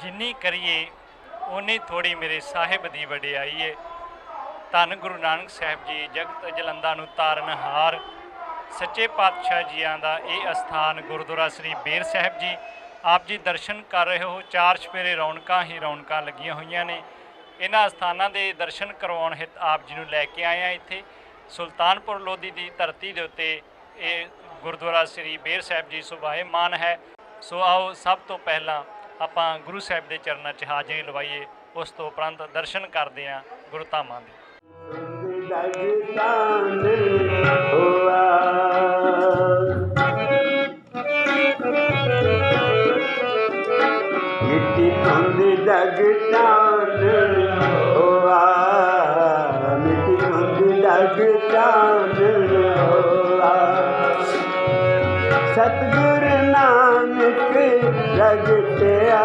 जिन्नी करिए उन्नी थोड़ी मेरे साहिब दी वडियाई है। धन गुरु नानक साहिब जी जगत जलंदा नूं तारनहार सच्चे पातशाह जियां दा ये अस्थान गुरुद्वारा श्री बेर साहिब जी। आप जी दर्शन कर रहे हो, चार चफेरे रौनकां ही रौनकां लगियां होईयां ने। इन्हां अस्थानां दे दर्शन करवाउण हित आप जी नूं लैके आए हैं। इत्थे सुल्तानपुर लोधी की धरती के उत्ते ये गुरुद्वारा श्री बेर साहिब जी सुभाएमान है। सो आओ सब तो पहला ਆਪਾਂ गुरु साहिब के चरणों च हाजिरी लवाइए, उस तो उपरंत दर्शन करते हैं गुरु धामां दे। सतगुर नानक प्रगटिया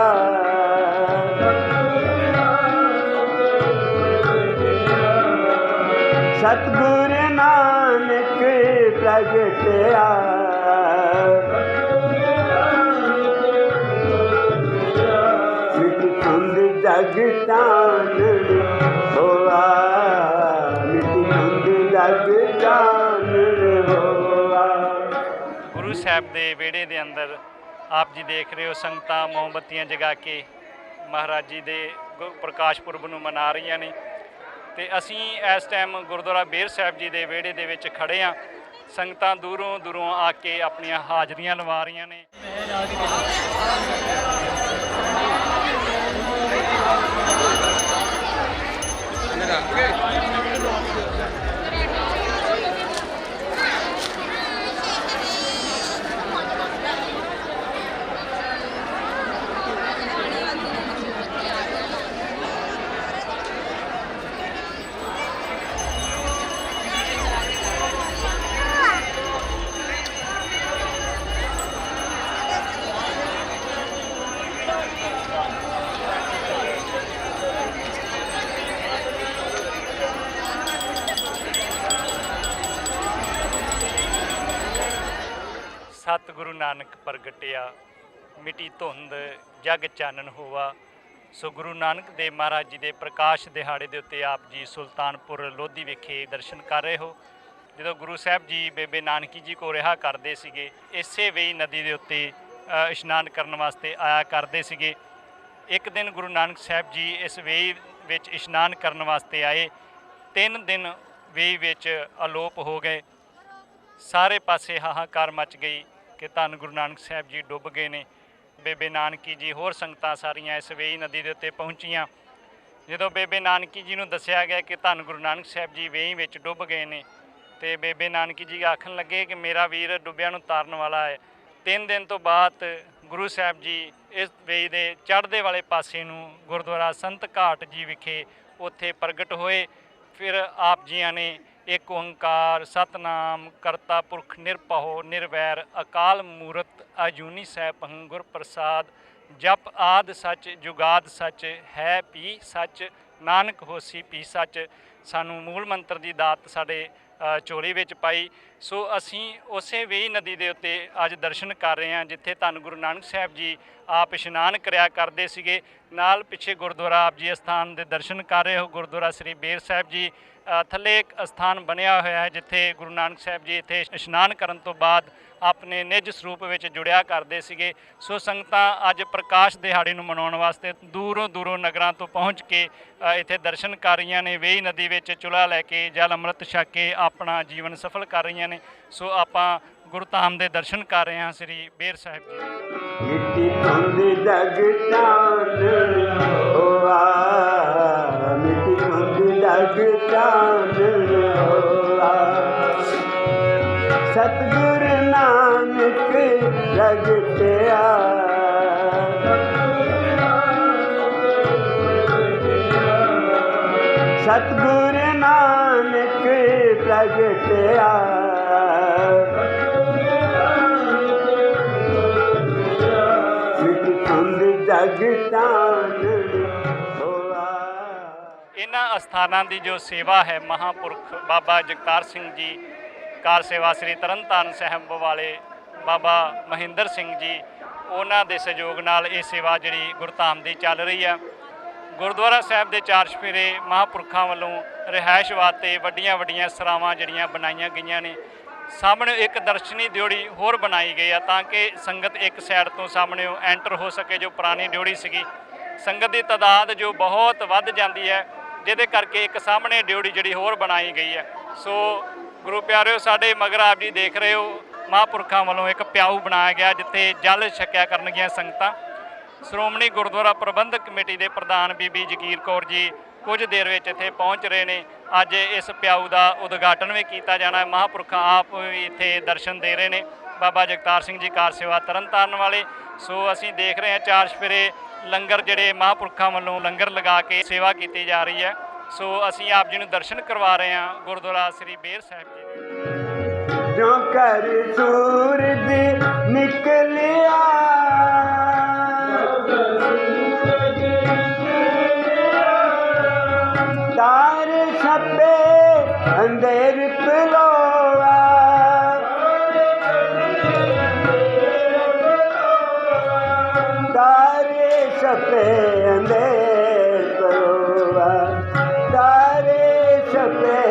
सतगुर नानक प्रगटिया मिट कुंद जगतान होआ मिट कुंद जगतान होआ। गुरु साहब के विहड़े के अंदर आप जी देख रहे हो संगतां मोमबत्तियां जगा के महाराज जी के प्रकाश पुरब नूं मना रही ने। तो असी इस टाइम गुरुद्वारा बेर साहिब जी के विहड़े दे विच खड़े हाँ। संगतां दूरों दूरों आके अपनियां हाजरियां लवा रही ने। सतगुरु नानक प्रगटिया मिटी धुंध जग चानन होवा। सो गुरु नानक देव महाराज जी के प्रकाश दिहाड़े के उत्ते आप जी सुल्तानपुर लोधी विखे दर्शन कर रहे हो। जो गुरु साहब जी बेबे नानकी जी को रिहा करते सीगे, इसे वेई नदी के उत्ते इशनान करने वास्ते आया करते सीगे। एक दिन गुरु नानक साहब जी इस वेई विच इशनान करने वास्ते आए, 3 दिन वेई विच अलोप हो गए। सारे पासे हाहाकार मच गई कि धन गुरु नानक साहब जी डुब गए ने। बेबे नानकी जी होर संगतां सारियां इस वेई नदी के उत्ते पहुँचियां। जो बेबे नानकी जी नूं दस्सिया गया कि धन गुरु नानक साहब जी वेई विच डुब गए ने, तो बेबे नानकी जी आखन लगे कि मेरा वीर डुबिया नूं तारन वाला है। 3 दिन तो बाद गुरु साहब जी इस वेई दे चढ़दे वाले पासे नूं गुरुद्वारा संत घाट जी विखे उत्थे प्रगट होए। फिर आप जियां ने एक ओंकार सतनाम करता पुरख निरभओ निर्वैर अकाल मूरत अजूनी सैभं गुर प्रसाद जप आद सच जुगाद सच है पी सच नानक होसी पी सच। सानू मूल मंत्र की दात साडे झोली विच पाई। सो असी उसे वेई नदी के उत्ते अज दर्शन कर रहे हैं जिथे धन गुरु नानक साहब जी आप इशनान करया करते सीगे। नाल पिछे गुरुद्वारा आप जी अस्थान के दर्शन कर रहे हो। गुरुद्वारा श्री बेर साहिब जी थले एक अस्थान बनया होया है जिथे गुरु नानक साहब जी इत्थे इशनान करन तो बाद अपने निज स्वरूप विच जुड़िया करते सीगे। सो संगतां अज प्रकाश दिहाड़े नूं मनाउण वास्ते दूरों दूरों नगरां तो पहुँच के इत्थे दर्शन कर रही ने। वेई नदी विच चुल्हा लैके जल अमृत छक के अपना जीवन सफल कर रही ने। सो आपां गुरु धाम दे दर्शन कर रहे हैं श्री बेर साहिब जी। सतगुर नानक प्रगटिया सतगुर नानक प्रगटिया मिट कुंद जगतान होआ। इन्हां अस्थानां की जो सेवा है महापुरख बाबा जगतार सिंह जी कार सेवा श्री तरन ताਰਨ ਸਾਹਿਬ वाले बाबा महेंद्र सिंह जी ਉਹਨਾਂ ਦੇ ਸਹਿਯੋਗ ਨਾਲ ਇਹ ਸੇਵਾ ਜਿਹੜੀ ਗੁਰਧਾਮ ਦੀ ਚੱਲ ਰਹੀ ਆ। ਗੁਰਦੁਆਰਾ ਸਾਹਿਬ ਦੇ ਚਾਰ ਚੁਫੇਰੇ ਮਹਾਂਪੁਰਖਾਂ ਵੱਲੋਂ ਰਿਹਾਇਸ਼ ਵਾਸਤੇ ਵੱਡੀਆਂ ਵੱਡੀਆਂ ਸਰਾਵਾਂ ਜਿਹੜੀਆਂ ਬਣਾਈਆਂ ਗਈਆਂ ਨੇ। ਸਾਹਮਣੇ ਇੱਕ ਦਰਸ਼ਨੀ ਡਿਓੜੀ ਹੋਰ ਬਣਾਈ ਗਈ ਆ ਤਾਂ ਕਿ ਸੰਗਤ ਇੱਕ ਸਾਈਡ ਤੋਂ ਸਾਹਮਣੇ ਐਂਟਰ ਹੋ ਸਕੇ। ਜੋ ਪੁਰਾਣੀ ਡਿਓੜੀ ਸੀਗੀ, ਸੰਗਤ ਦੀ ਤਾਦਾਦ ਜੋ ਬਹੁਤ ਵੱਧ ਜਾਂਦੀ ਹੈ, ਜਿਹਦੇ ਕਰਕੇ ਇੱਕ ਸਾਹਮਣੇ ਡਿਓੜੀ ਜਿਹੜੀ ਹੋਰ ਬਣਾਈ ਗਈ ਹੈ। ਸੋ ਗੁਰੂ ਪਿਆਰਿਓ, ਸਾਡੇ ਮਗਰ ਆਪ ਜੀ ਦੇਖ ਰਹੇ ਹੋ ਮਹਾਂਪੁਰਖਾਂ ਵੱਲੋਂ ਇੱਕ ਪਿਆਊ ਬਣਾਇਆ ਗਿਆ ਜਿੱਥੇ ਜਲ ਛਕਿਆ ਕਰਨਗੀਆਂ ਸੰਗਤਾਂ। ਸ਼੍ਰੋਮਣੀ ਗੁਰਦੁਆਰਾ ਪ੍ਰਬੰਧਕ ਕਮੇਟੀ ਦੇ ਪ੍ਰਧਾਨ ਬੀਬੀ ਜਗੀਰ ਕੌਰ ਜੀ ਕੁਝ ਦੇਰ ਵਿੱਚ ਇੱਥੇ ਪਹੁੰਚ ਰਹੇ ਨੇ। ਅੱਜ ਇਸ ਪਿਆਊ ਦਾ ਉਦਘਾਟਨ ਵੀ ਕੀਤਾ ਜਾਣਾ ਹੈ। ਮਹਾਂਪੁਰਖਾਂ ਆਪ ਵੀ ਇੱਥੇ ਦਰਸ਼ਨ ਦੇ ਰਹੇ ਨੇ, ਬਾਬਾ ਜਗਤਾਰ ਸਿੰਘ ਜੀ ਕਾਰ ਸੇਵਾ ਤਰਨਤਾਰਨ ਵਾਲੇ। ਸੋ ਅਸੀਂ ਦੇਖ ਰਹੇ ਹਾਂ ਚਾਰ ਚੁਫੇਰੇ ਲੰਗਰ ਜਿਹੜੇ ਮਹਾਂਪੁਰਖਾਂ ਵੱਲੋਂ ਲੰਗਰ ਲਗਾ ਕੇ ਸੇਵਾ ਕੀਤੀ ਜਾ ਰਹੀ ਹੈ। ਸੋ ਅਸੀਂ ਆਪ ਜੀ ਨੂੰ ਦਰਸ਼ਨ ਕਰਵਾ ਰਹੇ ਹਾਂ ਗੁਰਦੁਆਰਾ ਸ੍ਰੀ ਬੇਰ ਸਾਹਿਬ ਜੀ ਦੇ। ਜੋ ਕਰ ਸੂਰਜ ਨਿਕਲਿਆ ਤਾਰੇ ਛਪੇ ਅੰਧੇਰ ਪਲੋਆ ਤਾਰੇ ਛਪੇ ਅੰਧੇਰ ਪਲੋਆ ਤਾਰੇ ਛਪੇ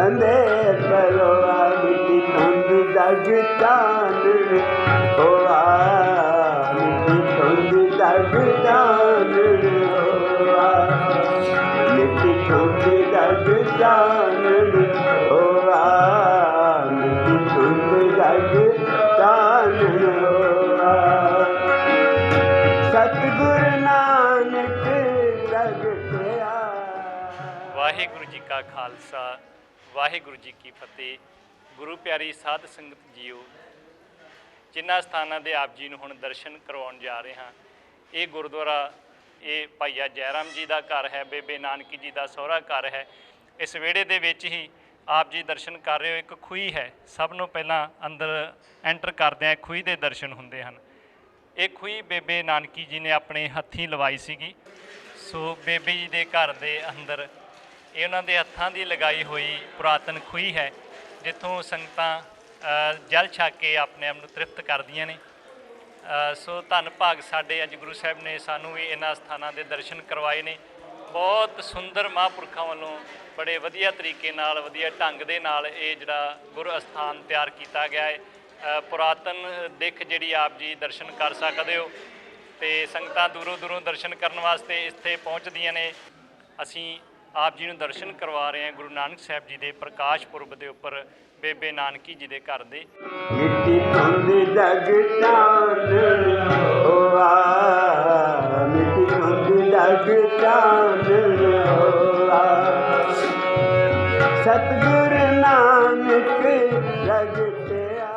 ਅੰਧੇਰ ਪਲੋਆ ਮਿੱਟੀ ਧੁੰਦ ਜਗ ਚਾਨਣ ਹੋਆ ਮਿੱਟੀ ਧੁੰਦ ਜਗ ਚਾਨਣ ਹੋਆ ਮਿੱਟੀ ਧੁੰਦ ਜਗ ਚਾਨਣ ਹੋਆ ਮਿੱਟੀ ਧੁੰਦ ਜਗ ਚਾਨਣ ਹੋਆ ਸਤਿਗੁਰ ਨਾਨਕ ਪ੍ਰਗਟਿਆ। ਵਾਹਿਗੁਰੂ ਜੀ ਕਾ ਖਾਲਸਾ, ਵਾਹਿਗੁਰੂ ਜੀ ਕੀ ਫਤਿਹ। ਗੁਰੂ ਪਿਆਰੀ ਸਾਧ ਸੰਗਤ ਜੀਓ, ਜਿਨ੍ਹਾਂ ਸਥਾਨਾਂ ਦੇ ਆਪ ਜੀ ਨੂੰ ਹੁਣ ਦਰਸ਼ਨ ਕਰਵਾਉਣ ਜਾ ਰਹੇ ਹਾਂ, ਇਹ ਗੁਰਦੁਆਰਾ ਇਹ ਭਾਈਆ ਜੈ ਰਾਮ ਜੀ ਦਾ ਘਰ ਹੈ, ਬੇਬੇ ਨਾਨਕੀ ਜੀ ਦਾ ਸਹੁਰਾ ਘਰ ਹੈ। ਇਸ ਵਿਹੜੇ ਦੇ ਵਿੱਚ ਹੀ ਆਪ ਜੀ ਦਰਸ਼ਨ ਕਰ ਰਹੇ ਹੋ। ਇੱਕ ਖੂਹੀ ਹੈ, ਸਭ ਨੂੰ ਪਹਿਲਾਂ ਅੰਦਰ ਐਂਟਰ ਕਰਦਿਆਂ ਖੂਹੀ ਦੇ ਦਰਸ਼ਨ ਹੁੰਦੇ ਹਨ। ਇਹ ਖੂਹੀ ਬੇਬੇ ਨਾਨਕੀ ਜੀ ਨੇ ਆਪਣੇ ਹੱਥੀਂ ਲਵਾਈ ਸੀਗੀ। ਸੋ ਬੇਬੇ ਜੀ ਦੇ ਘਰ ਦੇ ਅੰਦਰ ਇਹ ਉਹਨਾਂ ਦੇ ਹੱਥਾਂ ਦੀ ਲਗਾਈ ਹੋਈ ਪੁਰਾਤਨ ਖੂਹੀ ਹੈ, ਜਿੱਥੋਂ ਸੰਗਤਾਂ ਜਲ ਛਕ ਕੇ ਆਪਣੇ ਆਪ ਨੂੰ ਤ੍ਰਿਪਤ ਕਰਦੀਆਂ ਨੇ। ਸੋ ਧੰਨ ਭਾਗ ਸਾਡੇ ਅੱਜ ਗੁਰੂ ਸਾਹਿਬ ਨੇ ਸਾਨੂੰ ਵੀ ਇਹਨਾਂ ਸਥਾਨਾਂ ਦੇ ਦਰਸ਼ਨ ਕਰਵਾਏ ਨੇ। ਬਹੁਤ ਸੁੰਦਰ ਮਹਾਂਪੁਰਖਾਂ ਵੱਲੋਂ ਬੜੇ ਵਧੀਆ ਤਰੀਕੇ ਨਾਲ, ਵਧੀਆ ਢੰਗ ਦੇ ਨਾਲ ਇਹ ਜਿਹੜਾ ਗੁਰ ਅਸਥਾਨ ਤਿਆਰ ਕੀਤਾ ਗਿਆ ਹੈ। ਪੁਰਾਤਨ ਦਿੱਖ ਜਿਹੜੀ ਆਪ ਜੀ ਦਰਸ਼ਨ ਕਰ ਸਕਦੇ ਹੋ ਅਤੇ ਸੰਗਤਾਂ ਦੂਰੋਂ ਦੂਰੋਂ ਦਰਸ਼ਨ ਕਰਨ ਵਾਸਤੇ ਇੱਥੇ ਪਹੁੰਚਦੀਆਂ ਨੇ। ਅਸੀਂ ਆਪ ਜੀ ਨੂੰ ਦਰਸ਼ਨ ਕਰਵਾ ਰਹੇ ਹਾਂ ਗੁਰੂ ਨਾਨਕ ਸਾਹਿਬ ਜੀ ਦੇ ਪ੍ਰਕਾਸ਼ ਪੁਰਬ ਦੇ ਉੱਪਰ ਬੇਬੇ ਨਾਨਕੀ ਜੀ ਦੇ ਘਰ ਦੇ। ਮਿੱਟੀ ਧੁੰਦ ਜਗ ਚਾਨਣ ਹੋਆ ਮਿੱਟੀ ਧੁੰਦ ਜਗ ਚਾਨਣ ਹੋਆ ਸਤਿਗੁਰ ਨਾਨਕ ਪ੍ਰਗਟਿਆ।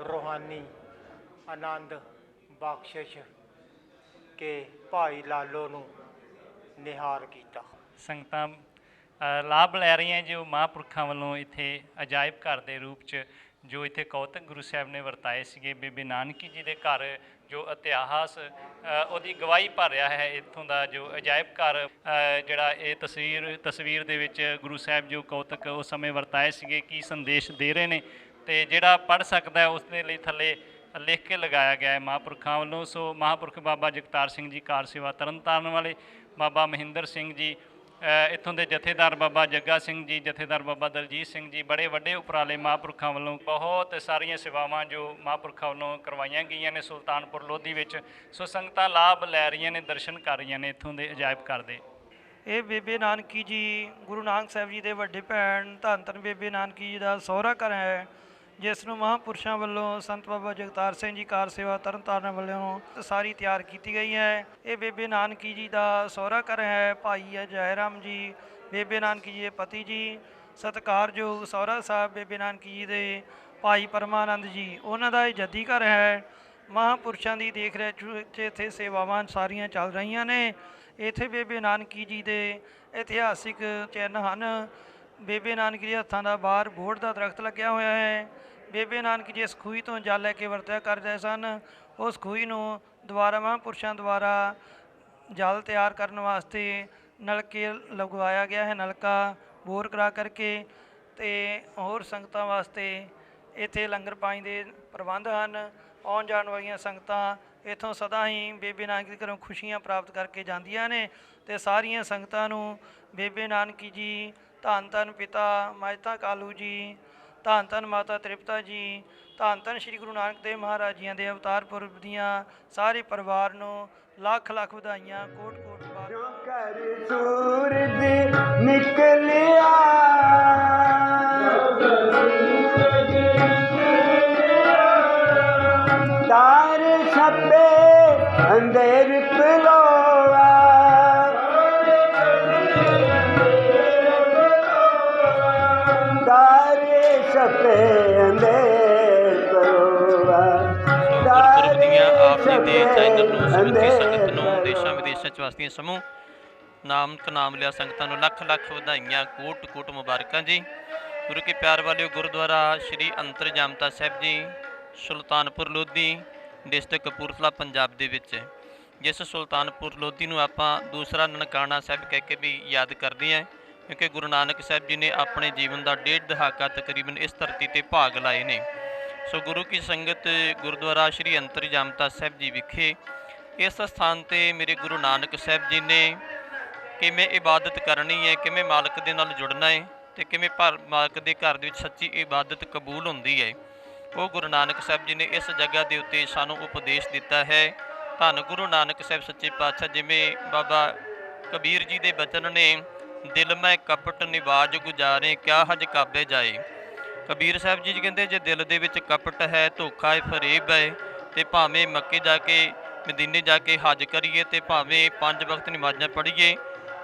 ਰੂਹਾਨੀ ਆਨੰਦ ਬਖਸ਼ਿਸ਼ ਕੇ ਭਾਈ ਲਾਲੋ ਨੂੰ ਨਿਹਾਲ ਕੀਤਾ। ਸੰਗਤਾਂ ਲਾਭ ਲੈ ਰਹੀਆਂ ਜੋ ਮਹਾਂਪੁਰਖਾਂ ਵੱਲੋਂ ਇੱਥੇ ਅਜਾਇਬ ਘਰ ਦੇ ਰੂਪ 'ਚ ਜੋ ਇੱਥੇ ਕੌਤਕ ਗੁਰੂ ਸਾਹਿਬ ਨੇ ਵਰਤਾਏ ਸੀਗੇ। ਬੇਬੇ ਨਾਨਕੀ ਜੀ ਦੇ ਘਰ ਜੋ ਇਤਿਹਾਸ ਉਹਦੀ ਗਵਾਹੀ ਭਰ ਰਿਹਾ ਹੈ। ਇੱਥੋਂ ਦਾ ਜੋ ਅਜਾਇਬ ਘਰ ਜਿਹੜਾ ਇਹ ਤਸਵੀਰ ਦੇ ਵਿੱਚ ਗੁਰੂ ਸਾਹਿਬ ਜੋ ਕੌਤਕ ਉਸ ਸਮੇਂ ਵਰਤਾਏ ਸੀਗੇ, ਕੀ ਸੰਦੇਸ਼ ਦੇ ਰਹੇ ਨੇ, ਅਤੇ ਜਿਹੜਾ ਪੜ੍ਹ ਸਕਦਾ ਉਸ ਦੇ ਲਈ ਥੱਲੇ ਲਿਖ ਕੇ ਲਗਾਇਆ ਗਿਆ ਹੈ ਮਹਾਂਪੁਰਖਾਂ ਵੱਲੋਂ। ਸੋ ਮਹਾਂਪੁਰਖ ਬਾਬਾ ਜਗਤਾਰ ਸਿੰਘ ਜੀ ਕਾਰ ਸੇਵਾ ਤਰਨਤਾਰਨ ਵਾਲੇ, ਬਾਬਾ ਮਹਿੰਦਰ ਸਿੰਘ ਜੀ, ਇੱਥੋਂ ਦੇ ਜਥੇਦਾਰ ਬਾਬਾ ਜੱਗਾ ਸਿੰਘ ਜੀ, ਜਥੇਦਾਰ ਬਾਬਾ ਦਲਜੀਤ ਸਿੰਘ ਜੀ, ਬੜੇ ਵੱਡੇ ਉਪਰਾਲੇ ਮਹਾਂਪੁਰਖਾਂ ਵੱਲੋਂ ਬਹੁਤ ਸਾਰੀਆਂ ਸੇਵਾਵਾਂ ਜੋ ਮਹਾਂਪੁਰਖਾਂ ਵੱਲੋਂ ਕਰਵਾਈਆਂ ਗਈਆਂ ਨੇ ਸੁਲਤਾਨਪੁਰ ਲੋਧੀ ਵਿੱਚ। ਸੋ ਸੰਗਤਾਂ ਲਾਭ ਲੈ ਰਹੀਆਂ ਨੇ, ਦਰਸ਼ਨ ਕਰ ਰਹੀਆਂ ਨੇ ਇੱਥੋਂ ਦੇ ਅਜਾਇਬ ਘਰ ਦੇ। ਇਹ ਬੇਬੇ ਨਾਨਕੀ ਜੀ ਗੁਰੂ ਨਾਨਕ ਸਾਹਿਬ ਜੀ ਦੇ ਵੱਡੇ ਭੈਣ ਧੰਨ ਧੰਨ ਬੇਬੇ ਨਾਨਕੀ ਜੀ ਦਾ ਸਹੁਰਾ ਘਰ ਹੈ, ਜਿਸ ਨੂੰ ਮਹਾਂਪੁਰਸ਼ਾਂ ਵੱਲੋਂ ਸੰਤ ਬਾਬਾ ਜਗਤਾਰ ਸਿੰਘ ਜੀ ਕਾਰ ਸੇਵਾ ਤਰਨਤਾਰਨ ਵੱਲੋਂ ਸਾਰੀ ਤਿਆਰ ਕੀਤੀ ਗਈ ਹੈ। ਇਹ ਬੇਬੇ ਨਾਨਕੀ ਜੀ ਦਾ ਸਹੁਰਾ ਘਰ ਹੈ। ਭਾਈ ਹੈ ਜੈ ਰਾਮ ਜੀ, ਬੇਬੇ ਨਾਨਕੀ ਜੀ ਦੇ ਪਤੀ ਜੀ, ਸਤਿਕਾਰਯੋਗ ਸਹੁਰਾ ਸਾਹਿਬ ਬੇਬੇ ਨਾਨਕੀ ਜੀ ਦੇ ਭਾਈ ਪਰਮਾਨੰਦ ਜੀ, ਉਹਨਾਂ ਦਾ ਇਹ ਜੱਦੀ ਘਰ ਹੈ। ਮਹਾਂਪੁਰਸ਼ਾਂ ਦੀ ਦੇਖ ਰੇਖ ਵਿੱਚ ਇੱਥੇ ਸੇਵਾਵਾਂ ਸਾਰੀਆਂ ਚੱਲ ਰਹੀਆਂ ਨੇ। ਇੱਥੇ ਬੇਬੇ ਨਾਨਕੀ ਜੀ ਦੇ ਇਤਿਹਾਸਿਕ ਚਿੰਨ੍ਹ ਹਨ। ਬੇਬੇ ਨਾਨਕੀ ਦੇ ਹੱਥਾਂ ਦਾ ਬਾਹਰ ਬੋਹੜ ਦਾ ਦਰਖਤ ਲੱਗਿਆ ਹੋਇਆ ਹੈ। ਬੇਬੇ ਨਾਨਕੀ ਜਿਸ ਖੂਹੀ ਤੋਂ ਜਲ ਲੈ ਕੇ ਵਰਤਿਆ ਕਰਦੇ ਸਨ, ਉਸ ਖੂਹੀ ਨੂੰ ਦੁਬਾਰਾ ਮਹਾਂਪੁਰਸ਼ਾਂ ਦੁਆਰਾ ਜਲ ਤਿਆਰ ਕਰਨ ਵਾਸਤੇ ਨਲਕੇ ਲਗਵਾਇਆ ਗਿਆ ਹੈ। ਨਲਕਾ ਬੋਰ ਕਰਾ ਕਰਕੇ ਅਤੇ ਹੋਰ ਸੰਗਤਾਂ ਵਾਸਤੇ ਇੱਥੇ ਲੰਗਰ ਪਾਣੀ ਦੇ ਪ੍ਰਬੰਧ ਹਨ। ਆਉਣ ਜਾਣ ਵਾਲੀਆਂ ਸੰਗਤਾਂ ਇੱਥੋਂ ਸਦਾ ਹੀ ਬੇਬੇ ਨਾਨਕੀ ਦੇ ਘਰੋਂ ਖੁਸ਼ੀਆਂ ਪ੍ਰਾਪਤ ਕਰਕੇ ਜਾਂਦੀਆਂ ਨੇ ਅਤੇ ਸਾਰੀਆਂ ਸੰਗਤਾਂ ਨੂੰ ਬੇਬੇ ਨਾਨਕੀ ਜੀ, ਧੰਨ ਧੰਨ ਪਿਤਾ ਮਹਿਤਾ ਕਾਲੂ ਜੀ, ਧੰਨ ਧੰਨ ਮਾਤਾ ਤ੍ਰਿਪਤਾ ਜੀ, ਧੰਨ ਧੰਨ ਸ਼੍ਰੀ ਗੁਰੂ ਨਾਨਕ ਦੇਵ ਮਹਾਰਾਜ ਜੀਆਂ ਦੇ ਅਵਤਾਰ ਪੁਰਬ ਦੀਆਂ ਸਾਰੇ ਪਰਿਵਾਰ ਨੂੰ ਲੱਖ ਲੱਖ ਵਧਾਈਆਂ, ਕੋਟ ਕੋਟ ਮੁਬਾਰਕਾਂ। ਜੋ ਕਰ ਸੂਰਜ ਨਿਕਲਿਆ ਤਾਰੇ ਛਪੇ ਅੰਧੇਰ ਪਲੋਆ ਤਾਰੇ ਛਪੇ ਅੰਧੇਰ ਪਲੋਆ ਗੁਰਪੁਰਬ ਦੀਆਂ ਆਪ ਜੀ ਦੇ ਚੈਨਲ ਨੂੰ ਸਮੁੱਚੀ ਸੰਗਤ ਨੂੰ ਦੇਸ਼ਾਂ ਵਿਦੇਸ਼ਾਂ 'ਚ ਵਸਦੀਆਂ ਸਮੂਹ ਨਾਮ ਲਿਆ ਸੰਗਤਾਂ ਨੂੰ ਲੱਖ ਲੱਖ ਵਧਾਈਆਂ, ਕੋਟ ਕੋਟ ਮੁਬਾਰਕਾਂ ਜੀ। ਗੁਰੂ ਕੇ ਪਿਆਰ ਵਾਲਿਓ, ਗੁਰਦੁਆਰਾ ਸ਼੍ਰੀ ਅੰਤਰਜਾਮਤਾ ਸਾਹਿਬ ਜੀ ਸੁਲਤਾਨਪੁਰ ਲੋਧੀ, ਡਿਸਟ੍ਰਿਕਟ ਕਪੂਰਥਲਾ, ਪੰਜਾਬ ਦੇ ਵਿੱਚ ਹੈ। ਜਿਸ ਸੁਲਤਾਨਪੁਰ ਲੋਧੀ ਨੂੰ ਆਪਾਂ ਦੂਸਰਾ ਨਨਕਾਣਾ ਸਾਹਿਬ ਕਹਿ ਕੇ ਵੀ ਯਾਦ ਕਰਦੇ ਹਾਂ, ਕਿਉਂਕਿ ਗੁਰੂ ਨਾਨਕ ਸਾਹਿਬ ਜੀ ਨੇ ਆਪਣੇ ਜੀਵਨ ਦਾ 1.5 ਦਹਾਕਾ ਤਕਰੀਬਨ ਇਸ ਧਰਤੀ 'ਤੇ ਭਾਗ ਲਾਏ ਨੇ। ਸੋ ਗੁਰੂ ਕੀ ਸੰਗਤ ਗੁਰਦੁਆਰਾ ਸ਼੍ਰੀ ਅੰਤਰਜਾਮਤਾ ਸਾਹਿਬ ਜੀ ਵਿਖੇ ਇਸ ਸਥਾਨ 'ਤੇ ਮੇਰੇ ਗੁਰੂ ਨਾਨਕ ਸਾਹਿਬ ਜੀ ਨੇ ਕਿਵੇਂ ਇਬਾਦਤ ਕਰਨੀ ਹੈ, ਕਿਵੇਂ ਮਾਲਕ ਦੇ ਨਾਲ ਜੁੜਨਾ ਹੈ ਅਤੇ ਕਿਵੇਂ ਮਾਲਕ ਦੇ ਘਰ ਦੇ ਵਿੱਚ ਸੱਚੀ ਇਬਾਦਤ ਕਬੂਲ ਹੁੰਦੀ ਹੈ, ਉਹ ਗੁਰੂ ਨਾਨਕ ਸਾਹਿਬ ਜੀ ਨੇ ਇਸ ਜਗ੍ਹਾ ਦੇ ਉੱਤੇ ਸਾਨੂੰ ਉਪਦੇਸ਼ ਦਿੱਤਾ ਹੈ। ਧੰਨ ਗੁਰੂ ਨਾਨਕ ਸਾਹਿਬ ਸੱਚੇ ਪਾਤਸ਼ਾਹ, ਜਿਵੇਂ ਬਾਬਾ ਕਬੀਰ ਜੀ ਦੇ ਬਚਨ ਨੇ, ਦਿਲ ਮੈਂ ਕਪਟ ਨਿਵਾਜ ਗੁਜ਼ਾਰੇ ਕਿਆ ਹਜ ਕਾਬੇ ਜਾਏ। ਕਬੀਰ ਸਾਹਿਬ ਜੀ ਕਹਿੰਦੇ ਜੇ ਦਿਲ ਦੇ ਵਿੱਚ ਕਪਟ ਹੈ, ਧੋਖਾ ਹੈ, ਫਰੇਬ ਹੈ, ਅਤੇ ਭਾਵੇਂ ਮੱਕੇ ਜਾ ਕੇ ਮਦੀਨੇ ਜਾ ਕੇ ਹਜ ਕਰੀਏ ਅਤੇ ਭਾਵੇਂ 5 ਵਕਤ ਨਮਾਜ਼ਾਂ ਪੜ੍ਹੀਏ,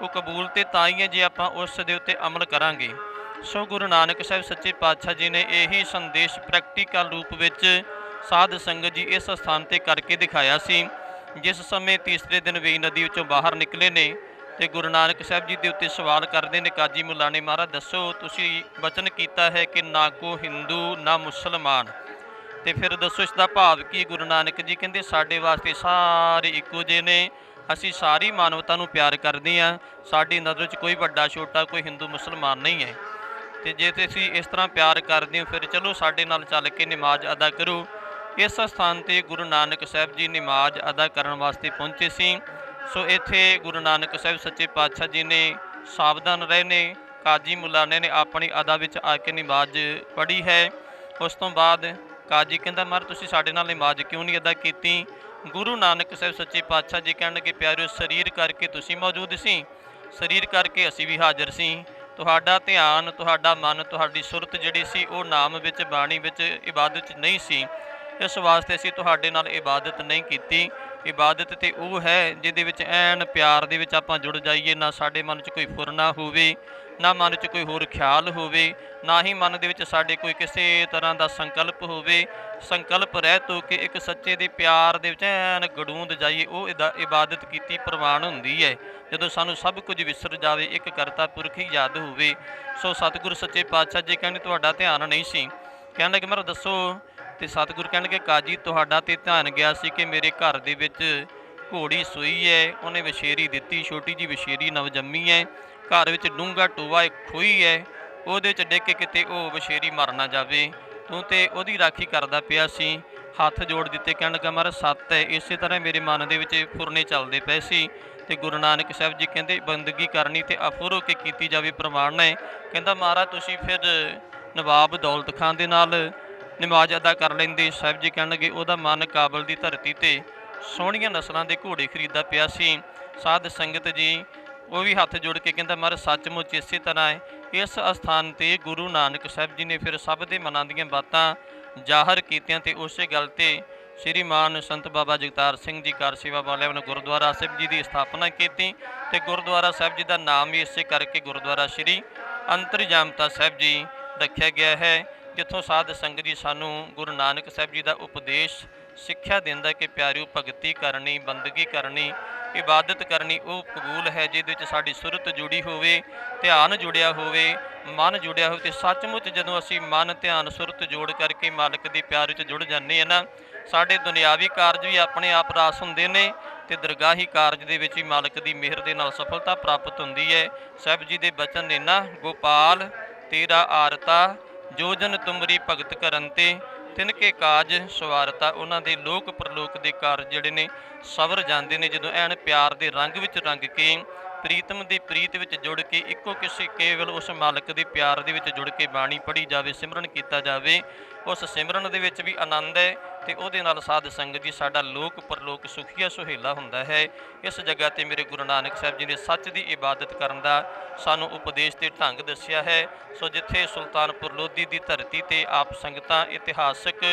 ਉਹ ਕਬੂਲ ਤੇ ਤਾਂ ਹੀ ਹੈ ਜੇ ਆਪਾਂ ਉਸ ਦੇ ਉੱਤੇ ਅਮਲ ਕਰਾਂਗੇ। ਸੋ ਗੁਰੂ ਨਾਨਕ ਸਾਹਿਬ ਸੱਚੇ ਪਾਤਸ਼ਾਹ ਜੀ ਨੇ ਇਹੀ ਸੰਦੇਸ਼ ਪ੍ਰੈਕਟੀਕਲ ਰੂਪ ਵਿੱਚ ਸਾਧ ਸੰਗਤ ਜੀ ਇਸ ਸਥਾਨ 'ਤੇ ਕਰਕੇ ਦਿਖਾਇਆ ਸੀ। ਜਿਸ ਸਮੇਂ ਤੀਸਰੇ ਦਿਨ ਵੇਈ ਨਦੀ ਵਿੱਚੋਂ ਬਾਹਰ ਨਿਕਲੇ ਨੇ ਅਤੇ ਗੁਰੂ ਨਾਨਕ ਸਾਹਿਬ ਜੀ ਦੇ ਉੱਤੇ ਸਵਾਲ ਕਰਦੇ ਨੇ ਕਾਜੀ ਮੁੱਲਾ ਨੇ, ਮਹਾਰਾਜ ਦੱਸੋ ਤੁਸੀਂ ਵਚਨ ਕੀਤਾ ਹੈ ਕਿ ਨਾ ਕੋ ਹਿੰਦੂ ਨਾ ਮੁਸਲਮਾਨ, ਅਤੇ ਫਿਰ ਦੱਸੋ ਇਸ ਦਾ ਭਾਵ ਕੀ? ਗੁਰੂ ਨਾਨਕ ਜੀ ਕਹਿੰਦੇ ਸਾਡੇ ਵਾਸਤੇ ਸਾਰੇ ਇੱਕੋ ਜਿਹੇ ਨੇ, ਅਸੀਂ ਸਾਰੀ ਮਾਨਵਤਾ ਨੂੰ ਪਿਆਰ ਕਰਦੇ ਹਾਂ, ਸਾਡੀ ਨਜ਼ਰ 'ਚ ਕੋਈ ਵੱਡਾ ਛੋਟਾ, ਕੋਈ ਹਿੰਦੂ ਮੁਸਲਮਾਨ ਨਹੀਂ ਹੈ। ਅਤੇ ਜੇ ਤੁਸੀਂ ਇਸ ਤਰ੍ਹਾਂ ਪਿਆਰ ਕਰਦੇ ਹੋ ਫਿਰ ਚਲੋ ਸਾਡੇ ਨਾਲ ਚੱਲ ਕੇ ਨਮਾਜ਼ ਅਦਾ ਕਰੋ। ਇਸ ਸਥਾਨ 'ਤੇ ਗੁਰੂ ਨਾਨਕ ਸਾਹਿਬ ਜੀ ਨਮਾਜ਼ ਅਦਾ ਕਰਨ ਵਾਸਤੇ ਪਹੁੰਚੇ ਸੀ। ਸੋ ਇੱਥੇ ਗੁਰੂ ਨਾਨਕ ਸਾਹਿਬ ਸੱਚੇ ਪਾਤਸ਼ਾਹ ਜੀ ਨੇ ਸਾਵਧਾਨ ਰਹੇ ਨੇ। ਕਾਜੀ ਮੁਲਾਨੇ ਨੇ ਆਪਣੀ ਅਦਾ ਵਿੱਚ ਆ ਕੇ ਨਮਾਜ਼ ਪੜ੍ਹੀ ਹੈ। ਉਸ ਤੋਂ ਬਾਅਦ ਕਾਜੀ ਕਹਿੰਦਾ ਮਹਾਰਾਜ ਤੁਸੀਂ ਸਾਡੇ ਨਾਲ ਨਮਾਜ਼ ਕਿਉਂ ਨਹੀਂ ਅਦਾ ਕੀਤੀ? ਗੁਰੂ ਨਾਨਕ ਸਾਹਿਬ ਸੱਚੇ ਪਾਤਸ਼ਾਹ ਜੀ ਕਹਿਣਗੇ ਪਿਆਰਿਓ, ਸਰੀਰ ਕਰਕੇ ਤੁਸੀਂ ਮੌਜੂਦ ਸੀ, ਸਰੀਰ ਕਰਕੇ ਅਸੀਂ ਵੀ ਹਾਜ਼ਰ ਸੀ। ਤੁਹਾਡਾ ਧਿਆਨ, ਤੁਹਾਡਾ ਮਨ, ਤੁਹਾਡੀ ਸੁਰਤ ਜਿਹੜੀ ਸੀ ਉਹ ਨਾਮ ਵਿੱਚ, ਬਾਣੀ ਵਿੱਚ, ਇਬਾਦਤ 'ਚ ਨਹੀਂ ਸੀ। ਇਸ ਵਾਸਤੇ ਅਸੀਂ ਤੁਹਾਡੇ ਨਾਲ ਇਬਾਦਤ ਨਹੀਂ ਕੀਤੀ। ਇਬਾਦਤ ਤੇ ਉਹ ਹੈ ਜਿਹਦੇ ਵਿੱਚ ਐਨ ਪਿਆਰ ਦੇ ਵਿੱਚ ਆਪਾਂ ਜੁੜ ਜਾਈਏ, ਨਾ ਸਾਡੇ ਮਨ 'ਚ ਕੋਈ ਫੁਰਨਾ ਹੋਵੇ, ਨਾ ਮਨ 'ਚ ਕੋਈ ਹੋਰ ਖਿਆਲ ਹੋਵੇ, ਨਾ ਹੀ ਮਨ ਦੇ ਵਿੱਚ ਸਾਡੇ ਕੋਈ ਕਿਸੇ ਤਰ੍ਹਾਂ ਦਾ ਸੰਕਲਪ ਹੋਵੇ। ਸੰਕਲਪ ਰਹਿਤ ਹੋ ਕੇ ਇੱਕ ਸੱਚੇ ਦੇ ਪਿਆਰ ਦੇ ਵਿੱਚ ਐਨ ਗੜੂੰਦ ਜਾਈਏ, ਉਹ ਇਬਾਦਤ ਕੀਤੀ ਪ੍ਰਵਾਨ ਹੁੰਦੀ ਹੈ। ਜਦੋਂ ਸਾਨੂੰ ਸਭ ਕੁਝ ਵਿਸਰ ਜਾਵੇ, ਇੱਕ ਕਰਤਾ ਪੁਰਖ ਹੀ ਯਾਦ ਹੋਵੇ। ਸੋ ਸਤਿਗੁਰ ਸੱਚੇ ਪਾਤਸ਼ਾਹ ਜੀ ਕਹਿੰਦੇ ਤੁਹਾਡਾ ਧਿਆਨ ਨਹੀਂ ਸੀ। ਕਹਿਣ ਲੱਗੇ ਮਹਾਰਾਜ ਦੱਸੋ, ਅਤੇ ਸਤਿਗੁਰ ਕਹਿਣਗੇ ਕਾਜੀ ਤੁਹਾਡਾ ਤੇ ਧਿਆਨ ਗਿਆ ਸੀ ਕਿ ਮੇਰੇ ਘਰ ਦੇ ਵਿੱਚ ਘੋੜੀ ਸੂਈ ਹੈ, ਉਹਨੇ ਵਿਸ਼ੇਰੀ ਦਿੱਤੀ, ਛੋਟੀ ਜਿਹੀ ਵਿਸ਼ੇਰੀ ਨਵ ਜੰਮੀ ਹੈ, ਘਰ ਵਿੱਚ ਡੂੰਘਾ ਟੋਆ ਇੱਕ ਖੂਹੀ ਹੈ, ਉਹਦੇ 'ਚ ਡਿੱਗ ਕੇ ਕਿਤੇ ਉਹ ਵਿਸ਼ੇਰੀ ਮਰ ਨਾ ਜਾਵੇ, ਤੂੰ ਤੇ ਉਹਦੀ ਰਾਖੀ ਕਰਦਾ ਪਿਆ ਸੀ। ਹੱਥ ਜੋੜ ਦਿੱਤੇ, ਕਹਿਣ ਲੱਗਾ ਮਹਾਰਾਜ ਸੱਤ ਹੈ। ਇਸੇ ਤਰ੍ਹਾਂ ਮੇਰੇ ਮਨ ਦੇ ਵਿੱਚ ਫੁਰਨੇ ਚੱਲਦੇ ਪਏ ਸੀ ਅਤੇ ਗੁਰੂ ਨਾਨਕ ਸਾਹਿਬ ਜੀ ਕਹਿੰਦੇ ਬੰਦਗੀ ਕਰਨੀ ਅਤੇ ਅਫੁਰ ਹੋ ਕੇ ਕੀਤੀ ਜਾਵੇ ਪ੍ਰਵਾਨ ਹੈ। ਕਹਿੰਦਾ ਮਹਾਰਾਜ ਤੁਸੀਂ ਫਿਰ ਨਵਾਬ ਦੌਲਤ ਖਾਨ ਦੇ ਨਾਲ ਨਮਾਜ਼ ਅਦਾ ਕਰ ਲੈਂਦੇ। ਸਾਹਿਬ ਜੀ ਕਹਿਣ ਲੱਗੇ ਉਹਦਾ ਮਨ ਕਾਬਲ ਦੀ ਧਰਤੀ 'ਤੇ ਸੋਹਣੀਆਂ ਨਸਲਾਂ ਦੇ ਘੋੜੇ ਖਰੀਦਦਾ ਪਿਆ ਸੀ। ਸਾਧ ਸੰਗਤ ਜੀ ਉਹ ਵੀ ਹੱਥ ਜੋੜ ਕੇ ਕਹਿੰਦਾ ਮਹਾਰਾਜ ਸੱਚਮੁੱਚ ਇਸੇ ਤਰ੍ਹਾਂ ਹੈ। ਇਸ ਅਸਥਾਨ 'ਤੇ ਗੁਰੂ ਨਾਨਕ ਸਾਹਿਬ ਜੀ ਨੇ ਫਿਰ ਸਭ ਦੇ ਮਨਾਂ ਦੀਆਂ ਬਾਤਾਂ ਜ਼ਾਹਰ ਕੀਤੀਆਂ ਅਤੇ ਉਸੇ ਗੱਲ 'ਤੇ ਸ਼੍ਰੀਮਾਨ ਸੰਤ ਬਾਬਾ ਜਗਤਾਰ ਸਿੰਘ ਜੀ ਕਾਰ ਸੇਵਾ ਵਾਲਿਆਂ ਨੇ ਗੁਰਦੁਆਰਾ ਸਾਹਿਬ ਜੀ ਦੀ ਸਥਾਪਨਾ ਕੀਤੀ ਅਤੇ ਗੁਰਦੁਆਰਾ ਸਾਹਿਬ ਜੀ ਦਾ ਨਾਮ ਵੀ ਇਸੇ ਕਰਕੇ ਗੁਰਦੁਆਰਾ ਸ਼੍ਰੀ ਅੰਤਰਜਾਮਤਾ ਸਾਹਿਬ ਜੀ ਰੱਖਿਆ ਗਿਆ ਹੈ, ਜਿੱਥੋਂ ਸਾਧ ਸੰਗਤ ਜੀ ਸਾਨੂੰ ਗੁਰੂ ਨਾਨਕ ਸਾਹਿਬ ਜੀ ਦਾ ਉਪਦੇਸ਼ ਸਿੱਖਿਆ ਦਿੰਦਾ ਕਿ ਪਿਆਰਿਓ ਭਗਤੀ ਕਰਨੀ, ਬੰਦਗੀ ਕਰਨੀ, ਇਬਾਦਤ ਕਰਨੀ ਉਹ ਕਬੂਲ ਹੈ ਜਿਹਦੇ ਵਿੱਚ ਸਾਡੀ ਸੁਰਤ ਜੁੜੀ ਹੋਵੇ, ਧਿਆਨ ਜੁੜਿਆ ਹੋਵੇ, ਮਨ ਜੁੜਿਆ ਹੋਵੇ। ਅਤੇ ਸੱਚਮੁੱਚ ਜਦੋਂ ਅਸੀਂ ਮਨ, ਧਿਆਨ, ਸੁਰਤ ਜੋੜ ਕਰਕੇ ਮਾਲਕ ਦੇ ਪਿਆਰ ਵਿੱਚ ਜੁੜ ਜਾਂਦੇ ਹਾਂ ਨਾ, ਸਾਡੇ ਦੁਨਿਆਵੀ ਕਾਰਜ ਵੀ ਆਪਣੇ ਆਪ ਰਾਸ ਹੁੰਦੇ ਨੇ ਅਤੇ ਦਰਗਾਹੀ ਕਾਰਜ ਦੇ ਵਿੱਚ ਵੀ ਮਾਲਕ ਦੀ ਮਿਹਰ ਦੇ ਨਾਲ ਸਫਲਤਾ ਪ੍ਰਾਪਤ ਹੁੰਦੀ ਹੈ। ਸਾਹਿਬ ਜੀ ਦੇ ਬਚਨ ਨੇ ਨਾ, ਗੋਪਾਲ ਤੇਰਾ ਆਰਤਾ ਜੋ ਜਨ ਤੁਮਰੀ ਭਗਤ ਕਰਨ ਤੇ ਤਿਨਕੇ ਕਾਜ ਸਵਾਰਤਾ, ਉਹਨਾਂ ਦੇ ਲੋਕ ਪਰਲੋਕ ਦੇ ਕਾਰਜ ਜਿਹੜੇ ਨੇ ਸਵਰ ਜਾਂਦੇ ਨੇ ਜਦੋਂ ਐਨ ਪਿਆਰ ਦੇ ਰੰਗ ਵਿੱਚ ਰੰਗ ਕੇ, ਪ੍ਰੀਤਮ ਦੀ ਪ੍ਰੀਤ ਵਿੱਚ ਜੁੜ ਕੇ, ਇੱਕੋ ਕਿਸੇ ਕੇਵਲ ਉਸ ਮਾਲਕ ਦੇ ਪਿਆਰ ਦੇ ਵਿੱਚ ਜੁੜ ਕੇ ਬਾਣੀ ਪੜ੍ਹੀ ਜਾਵੇ, ਸਿਮਰਨ ਕੀਤਾ ਜਾਵੇ। ਉਸ ਸਿਮਰਨ ਦੇ ਵਿੱਚ ਵੀ ਆਨੰਦ ਹੈ ਤੇ ਉਹਦੇ ਨਾਲ ਸਾਧ ਸੰਗਤ ਜੀ ਸਾਡਾ ਲੋਕ ਪਰਲੋਕ ਸੁਖੀਆ ਸੁਹੇਲਾ ਹੁੰਦਾ ਹੈ। ਇਸ ਜਗ੍ਹਾ ਤੇ ਮੇਰੇ ਗੁਰੂ ਨਾਨਕ ਸਾਹਿਬ ਜੀ ਨੇ ਸੱਚ ਦੀ ਇਬਾਦਤ ਕਰਨ ਦਾ ਸਾਨੂੰ ਉਪਦੇਸ਼ ਤੇ ਢੰਗ ਦੱਸਿਆ ਹੈ। ਸੋ ਜਿੱਥੇ ਸੁਲਤਾਨਪੁਰ ਲੋਧੀ ਦੀ ਧਰਤੀ ਤੇ ਆਪ ਸੰਗਤਾਂ ਇਤਿਹਾਸਕ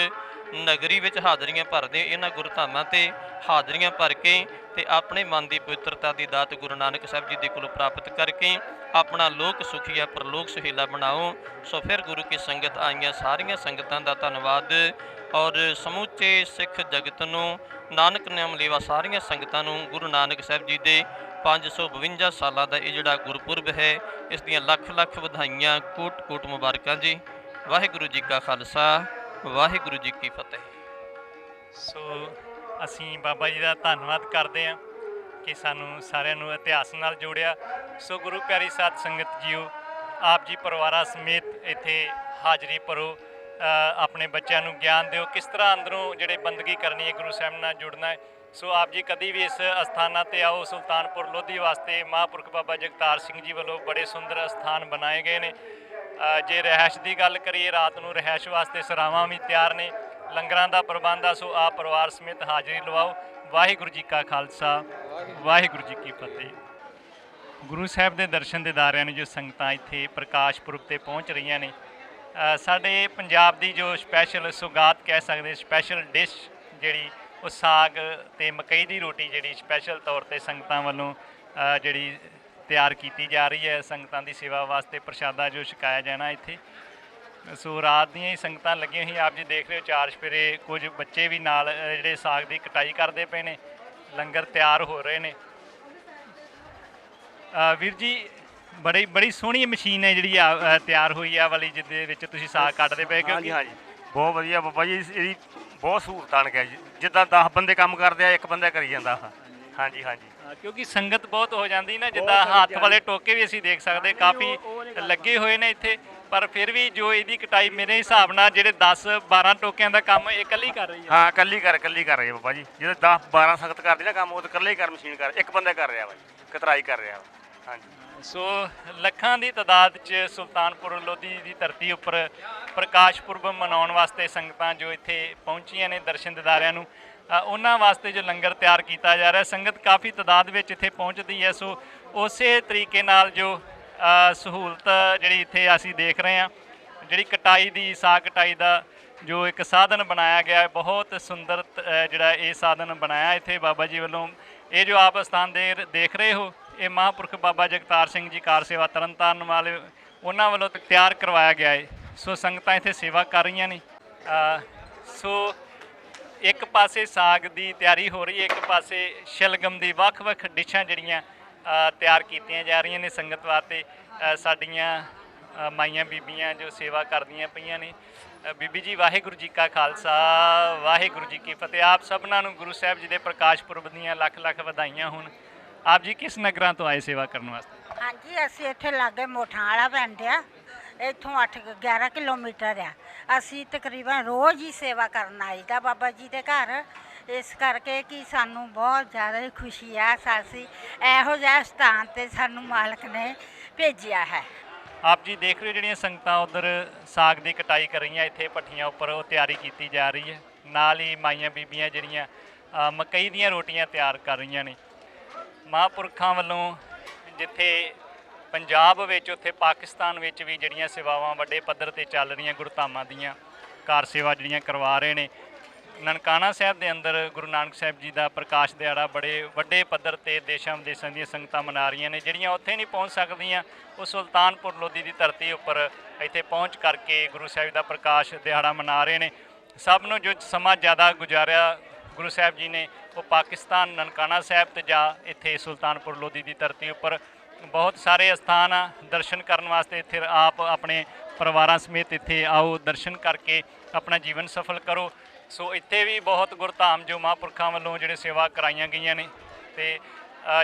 ਨਗਰੀ ਵਿੱਚ ਹਾਜ਼ਰੀਆਂ ਭਰਦੇ, ਇਹਨਾਂ ਗੁਰਧਾਮਾਂ ਤੇ ਹਾਜ਼ਰੀਆਂ ਭਰ ਕੇ ਤੇ ਆਪਣੇ ਮਨ ਦੀ ਪਵਿੱਤਰਤਾ ਦੀ ਦਾਤ ਗੁਰੂ ਨਾਨਕ ਸਾਹਿਬ ਜੀ ਦੇ ਕੋਲੋਂ ਪ੍ਰਾਪਤ ਕਰਕੇ ਆਪਣਾ ਲੋਕ ਸੁਖੀਆ ਪਰਲੋਕ ਸੁਹੇਲਾ ਬਣਾਓ। ਸੋ ਫਿਰ ਗੁਰੂ ਕੀ ਸੰਗਤ ਆਈਆਂ ਸਾਰੀਆਂ ਸੰਗਤਾਂ ਦਾ ਧੰਨਵਾਦ ਔਰ ਸਮੁੱਚੇ ਸਿੱਖ ਜਗਤ ਨੂੰ, ਨਾਨਕ ਨਾਮ ਲੇਵਾ ਸਾਰੀਆਂ ਸੰਗਤਾਂ ਨੂੰ ਗੁਰੂ ਨਾਨਕ ਸਾਹਿਬ ਜੀ ਦੇ 552 ਸਾਲਾਂ ਦਾ ਇਹ ਜਿਹੜਾ ਗੁਰਪੁਰਬ ਹੈ, ਇਸ ਦੀਆਂ ਲੱਖ ਲੱਖ ਵਧਾਈਆਂ, ਕੋਟ ਕੋਟ ਮੁਬਾਰਕਾਂ ਜੀ। ਵਾਹਿਗੁਰੂ ਜੀ ਕਾ ਖਾਲਸਾ, ਵਾਹਿਗੁਰੂ ਜੀ ਕੀ ਫਤਿਹ। ਸੋ ਅਸੀਂ ਬਾਬਾ ਜੀ ਦਾ ਧੰਨਵਾਦ ਕਰਦੇ ਹਾਂ ਕਿ ਸਾਨੂੰ ਸਾਰਿਆਂ ਨੂੰ ਇਤਿਹਾਸ ਨਾਲ ਜੋੜਿਆ। ਸੋ ਗੁਰੂ ਪਿਆਰੀ ਸਾਧ ਸੰਗਤ ਜੀਓ, ਆਪ ਜੀ ਪਰਿਵਾਰਾਂ ਸਮੇਤ ਇੱਥੇ ਹਾਜ਼ਰੀ ਭਰੋ, ਆਪਣੇ ਬੱਚਿਆਂ ਨੂੰ ਗਿਆਨ ਦਿਓ ਕਿਸ ਤਰ੍ਹਾਂ ਅੰਦਰੋਂ ਜਿਹੜੇ ਬੰਦਗੀ ਕਰਨੀ ਹੈ, ਗੁਰੂ ਸਾਹਿਬ ਨਾਲ ਜੁੜਨਾ ਹੈ। ਸੋ ਆਪ ਜੀ ਕਦੀ ਵੀ ਇਸ ਅਸਥਾਨਾਂ 'ਤੇ ਆਓ। ਸੁਲਤਾਨਪੁਰ ਲੋਧੀ ਵਾਸਤੇ ਮਹਾਂਪੁਰਖ ਬਾਬਾ ਜਗਤਾਰ ਸਿੰਘ ਜੀ ਵੱਲੋਂ ਬੜੇ ਸੁੰਦਰ ਅਸਥਾਨ ਬਣਾਏ ਗਏ ਨੇ। ਜੇ ਰਿਹਾਇਸ਼ ਦੀ ਗੱਲ ਕਰੀਏ, ਰਾਤ ਨੂੰ ਰਿਹਾਇਸ਼ ਵਾਸਤੇ ਸਰਾਵਾਂ ਵੀ ਤਿਆਰ ਨੇ, ਲੰਗਰਾਂ ਦਾ ਪ੍ਰਬੰਧ ਆ। ਸੋ ਆਪ ਪਰਿਵਾਰ ਸਮੇਤ ਹਾਜ਼ਰੀ ਲਵਾਓ। ਵਾਹਿਗੁਰੂ ਜੀ ਕਾ ਖਾਲਸਾ, ਵਾਹਿਗੁਰੂ ਜੀ ਕੀ ਫਤਿਹ। ਗੁਰੂ ਸਾਹਿਬ ਦੇ ਦਰਸ਼ਨ ਦਿਦਾਰਿਆਂ ਨੂੰ ਜੋ ਸੰਗਤਾਂ ਇੱਥੇ ਪ੍ਰਕਾਸ਼ ਪੁਰਬ 'ਤੇ ਪਹੁੰਚ ਰਹੀਆਂ ਨੇ, ਸਾਡੇ ਪੰਜਾਬ ਦੀ ਜੋ ਸਪੈਸ਼ਲ ਸੁਗਾਤ ਕਹਿ ਸਕਦੇ, ਸਪੈਸ਼ਲ ਡਿਸ਼ ਜਿਹੜੀ ਉਹ ਸਾਗ ਅਤੇ ਮਕਈ ਦੀ ਰੋਟੀ ਜਿਹੜੀ ਸਪੈਸ਼ਲ ਤੌਰ 'ਤੇ ਸੰਗਤਾਂ ਵੱਲੋਂ ਜਿਹੜੀ ਤਿਆਰ ਕੀਤੀ ਜਾ ਰਹੀ ਹੈ, ਸੰਗਤਾਂ ਦੀ ਸੇਵਾ ਵਾਸਤੇ ਪ੍ਰਸ਼ਾਦਾ ਜੋ ਛਕਾਇਆ ਜਾਣਾ ਇੱਥੇ। ਸੋ ਰਾਤ ਦੀਆਂ ਹੀ ਸੰਗਤਾਂ ਲੱਗੀਆਂ ਹੋਈਆਂ, ਆਪ ਜੀ ਦੇਖ ਰਹੇ ਹੋ। ਚਾਰ ਚੁਫੇਰੇ ਕੁਝ ਬੱਚੇ ਵੀ ਨਾਲ ਜਿਹੜੇ ਸਾਗ ਦੀ ਕਟਾਈ ਕਰਦੇ ਪਏ ਨੇ, ਲੰਗਰ ਤਿਆਰ ਹੋ ਰਹੇ ਨੇ। ਵੀਰ ਜੀ, ਬੜੀ ਸੋਹਣੀ ਮਸ਼ੀਨ ਹੈ ਜਿਹੜੀ ਤਿਆਰ ਹੋਈ ਆ ਵਾਲੀ, ਜਿਹਦੇ ਵਿੱਚ ਤੁਸੀਂ ਸਾਗ ਕੱਢਦੇ ਪਏ। ਹਾਂਜੀ ਹਾਂਜੀ, ਬਹੁਤ ਵਧੀਆ ਬਾਬਾ ਜੀ, ਇਹਦੀ ਬਹੁਤ ਸਹੂਲਤ ਆਣ ਗਿਆ ਜੀ। ਜਿੱਦਾਂ 10 ਬੰਦੇ ਕੰਮ ਕਰਦੇ ਆ, ਇੱਕ ਬੰਦਾ ਕਰੀ ਜਾਂਦਾ। ਹਾਂਜੀ ਹਾਂਜੀ, ਕਿਉਂਕਿ ਸੰਗਤ ਬਹੁਤ ਹੋ ਜਾਂਦੀ ਨਾ, ਜਿੱਦਾਂ ਹੱਥ ਵਾਲੇ ਟੋਕੇ ਵੀ ਅਸੀਂ ਦੇਖ ਸਕਦੇ ਕਾਫੀ ਲੱਗੇ ਹੋਏ ਨੇ ਇੱਥੇ, ਪਰ ਫਿਰ ਵੀ ਜੋ ਇਹਦੀ ਕਟਾਈ ਮੇਰੇ ਹਿਸਾਬ ਨਾਲ ਜਿਹੜੇ 10-12 ਟੋਕਿਆਂ ਦਾ ਕੰਮ ਇਹ ਇਕੱਲੀ ਕਰ ਰਹੀ ਹੈ। ਹਾਂ, ਇਕੱਲੀ ਕਰ ਰਹੀ ਹੈ ਬਾਬਾ ਜੀ। ਜਦੋਂ 10-12 ਸੰਗਤ ਕਰਦੀ ਨਾ ਕੰਮ, ਉਹ ਤਾਂ ਇਕੱਲੇ ਹੀ ਕਰ, ਮਸ਼ੀਨ ਕਰ, ਇੱਕ ਬੰਦਾ ਕਰ ਰਿਹਾ ਵਾ, ਕਤਰਾਈ ਕਰ ਰਿਹਾ ਵਾ। ਹਾਂਜੀ, ਸੋ ਲੱਖਾਂ ਦੀ ਤਾਦਾਦ 'ਚ ਸੁਲਤਾਨਪੁਰ ਲੋਧੀ ਦੀ ਧਰਤੀ ਉੱਪਰ ਪ੍ਰਕਾਸ਼ ਪੁਰਬ ਮਨਾਉਣ ਵਾਸਤੇ ਸੰਗਤਾਂ ਜੋ ਇੱਥੇ ਪਹੁੰਚੀਆਂ ਨੇ, ਦਰਸ਼ਨ ਦਿਦਾਰਿਆਂ ਨੂੰ ਉਹਨਾਂ ਵਾਸਤੇ ਜੋ ਲੰਗਰ ਤਿਆਰ ਕੀਤਾ ਜਾ ਰਿਹਾ, ਸੰਗਤ ਕਾਫੀ ਤਾਦਾਦ ਵਿੱਚ ਇੱਥੇ ਪਹੁੰਚਦੀ ਹੈ। ਸੋ ਉਸੇ ਤਰੀਕੇ ਨਾਲ ਜੋ ਸਹੂਲਤ ਜਿਹੜੀ ਇੱਥੇ ਅਸੀਂ ਦੇਖ ਰਹੇ ਹਾਂ, ਜਿਹੜੀ ਕਟਾਈ ਦੀ, ਸਾਗ ਕਟਾਈ ਦਾ ਜੋ ਇੱਕ ਸਾਧਨ ਬਣਾਇਆ ਗਿਆ ਹੈ, ਬਹੁਤ ਸੁੰਦਰ ਜਿਹੜਾ ਇਹ ਸਾਧਨ ਬਣਾਇਆ ਇੱਥੇ ਬਾਬਾ ਜੀ ਵੱਲੋਂ। ਇਹ ਜੋ ਆਪ ਸਥਾਨ ਦੇਖ ਰਹੇ ਹੋ, ਇਹ ਮਹਾਂਪੁਰਖ ਬਾਬਾ ਜਗਤਾਰ ਸਿੰਘ ਜੀ ਕਾਰ ਸੇਵਾ ਤਰਨਤਾਰਨ ਵਾਲੇ, ਉਹਨਾਂ ਵੱਲੋਂ ਤਿਆਰ ਕਰਵਾਇਆ ਗਿਆ ਹੈ। ਸੋ ਸੰਗਤਾਂ ਇੱਥੇ ਸੇਵਾ ਕਰ ਰਹੀਆਂ ਨੇ। ਸੋ ਇੱਕ ਪਾਸੇ ਸਾਗ ਦੀ ਤਿਆਰੀ ਹੋ ਰਹੀ ਹੈ, ਇੱਕ ਪਾਸੇ ਸ਼ਲਗਮ ਦੀ ਵੱਖ-ਵੱਖ ਡਿਸ਼ਾਂ ਜਿਹੜੀਆਂ ਤਿਆਰ ਕੀਤੀਆਂ ਜਾ ਰਹੀਆਂ ਨੇ ਸੰਗਤ ਵਾਸਤੇ। ਸਾਡੀਆਂ ਮਾਈਆਂ ਬੀਬੀਆਂ ਜੋ ਸੇਵਾ ਕਰਦੀਆਂ ਪਈਆਂ ਨੇ। ਬੀਬੀ ਜੀ, ਵਾਹਿਗੁਰੂ ਜੀ ਕਾ ਖਾਲਸਾ, ਵਾਹਿਗੁਰੂ ਜੀ ਕੀ ਫਤਿਹ। ਆਪ ਸਭਨਾਂ ਨੂੰ ਗੁਰੂ ਸਾਹਿਬ ਜੀ ਦੇ ਪ੍ਰਕਾਸ਼ ਪੁਰਬ ਦੀਆਂ ਲੱਖ ਲੱਖ ਵਧਾਈਆਂ ਹੋਣ। ਆਪ ਜੀ ਕਿਸ ਨਗਰਾਂ ਤੋਂ ਆਏ ਸੇਵਾ ਕਰਨ ਵਾਸਤੇ? ਹਾਂਜੀ, ਅਸੀਂ ਇੱਥੇ ਲਾਗੇ ਮੋਠਾਂ ਵਾਲਾ ਪਿੰਡ ਆ, ਇੱਥੋਂ 8-11 ਕਿਲੋਮੀਟਰ ਆ। ਅਸੀਂ ਤਕਰੀਬਨ ਰੋਜ਼ ਹੀ ਸੇਵਾ ਕਰਨ ਆਈਦਾ ਬਾਬਾ ਜੀ ਦੇ ਘਰ, ਇਸ ਕਰਕੇ ਕਿ ਸਾਨੂੰ ਬਹੁਤ ਜ਼ਿਆਦਾ ਖੁਸ਼ੀ ਆ। ਅਸੀਂ ਇਹੋ ਜਿਹਾ ਸਥਾਨ 'ਤੇ ਸਾਨੂੰ ਮਾਲਕ ਨੇ ਭੇਜਿਆ ਹੈ। ਆਪ ਜੀ ਦੇਖ ਰਹੇ ਹੋ ਜਿਹੜੀਆਂ ਸੰਗਤਾਂ ਉੱਧਰ ਸਾਗ ਦੀ ਕਟਾਈ ਕਰ ਰਹੀਆਂ, ਇੱਥੇ ਭੱਠੀਆਂ ਉੱਪਰ ਉਹ ਤਿਆਰੀ ਕੀਤੀ ਜਾ ਰਹੀ ਹੈ। ਨਾਲ ਹੀ ਮਾਈਆਂ ਬੀਬੀਆਂ ਜਿਹੜੀਆਂ ਮਕਈ ਦੀਆਂ ਰੋਟੀਆਂ ਤਿਆਰ ਕਰ ਰਹੀਆਂ ਨੇ। ਮਹਾਂਪੁਰਖਾਂ ਵੱਲੋਂ ਜਿੱਥੇ ਪੰਜਾਬ ਵਿੱਚ, ਉੱਥੇ ਪਾਕਿਸਤਾਨ ਵਿੱਚ ਵੀ ਜਿਹੜੀਆਂ ਸੇਵਾਵਾਂ ਵੱਡੇ ਪੱਧਰ 'ਤੇ ਚੱਲ ਰਹੀਆਂ, ਗੁਰਧਾਮਾਂ ਦੀਆਂ ਕਾਰ ਸੇਵਾ ਜਿਹੜੀਆਂ ਕਰਵਾ ਰਹੇ ਨੇ। ਨਨਕਾਣਾ ਸਾਹਿਬ ਦੇ ਅੰਦਰ ਗੁਰੂ ਨਾਨਕ ਸਾਹਿਬ ਜੀ ਦਾ ਪ੍ਰਕਾਸ਼ ਦਿਹਾੜਾ ਬੜੇ ਵੱਡੇ ਪੱਧਰ 'ਤੇ ਦੇਸ਼ਾਂ ਵਿਦੇਸ਼ਾਂ ਦੀਆਂ ਸੰਗਤਾਂ ਮਨਾ ਰਹੀਆਂ ਨੇ। ਜਿਹੜੀਆਂ ਉੱਥੇ ਨਹੀਂ ਪਹੁੰਚ ਸਕਦੀਆਂ, ਉਹ ਸੁਲਤਾਨਪੁਰ ਲੋਧੀ ਦੀ ਧਰਤੀ ਉੱਪਰ ਇੱਥੇ ਪਹੁੰਚ ਕਰਕੇ ਗੁਰੂ ਸਾਹਿਬ ਦਾ ਪ੍ਰਕਾਸ਼ ਦਿਹਾੜਾ ਮਨਾ ਰਹੇ ਨੇ। ਸਭ ਨੂੰ ਜੋ ਸਮਾਂ ਜ਼ਿਆਦਾ ਗੁਜ਼ਾਰਿਆ ਗੁਰੂ ਸਾਹਿਬ ਜੀ ਨੇ, ਉਹ ਪਾਕਿਸਤਾਨ ਨਨਕਾਣਾ ਸਾਹਿਬ ਤੇ ਜਾਂ ਇੱਥੇ ਸੁਲਤਾਨਪੁਰ ਲੋਧੀ ਦੀ ਧਰਤੀ ਉੱਪਰ ਬਹੁਤ ਸਾਰੇ ਅਸਥਾਨ ਆ ਦਰਸ਼ਨ ਕਰਨ ਵਾਸਤੇ। ਇੱਥੇ ਆਪ ਆਪਣੇ ਪਰਿਵਾਰਾਂ ਸਮੇਤ ਇੱਥੇ ਆਓ, ਦਰਸ਼ਨ ਕਰਕੇ ਆਪਣਾ ਜੀਵਨ ਸਫਲ ਕਰੋ। ਸੋ ਇੱਥੇ ਵੀ ਬਹੁਤ ਗੁਰਧਾਮ ਜੋ ਮਹਾਂਪੁਰਖਾਂ ਵੱਲੋਂ ਜਿਹੜੇ ਸੇਵਾ ਕਰਾਈਆਂ ਗਈਆਂ ਨੇ। ਅਤੇ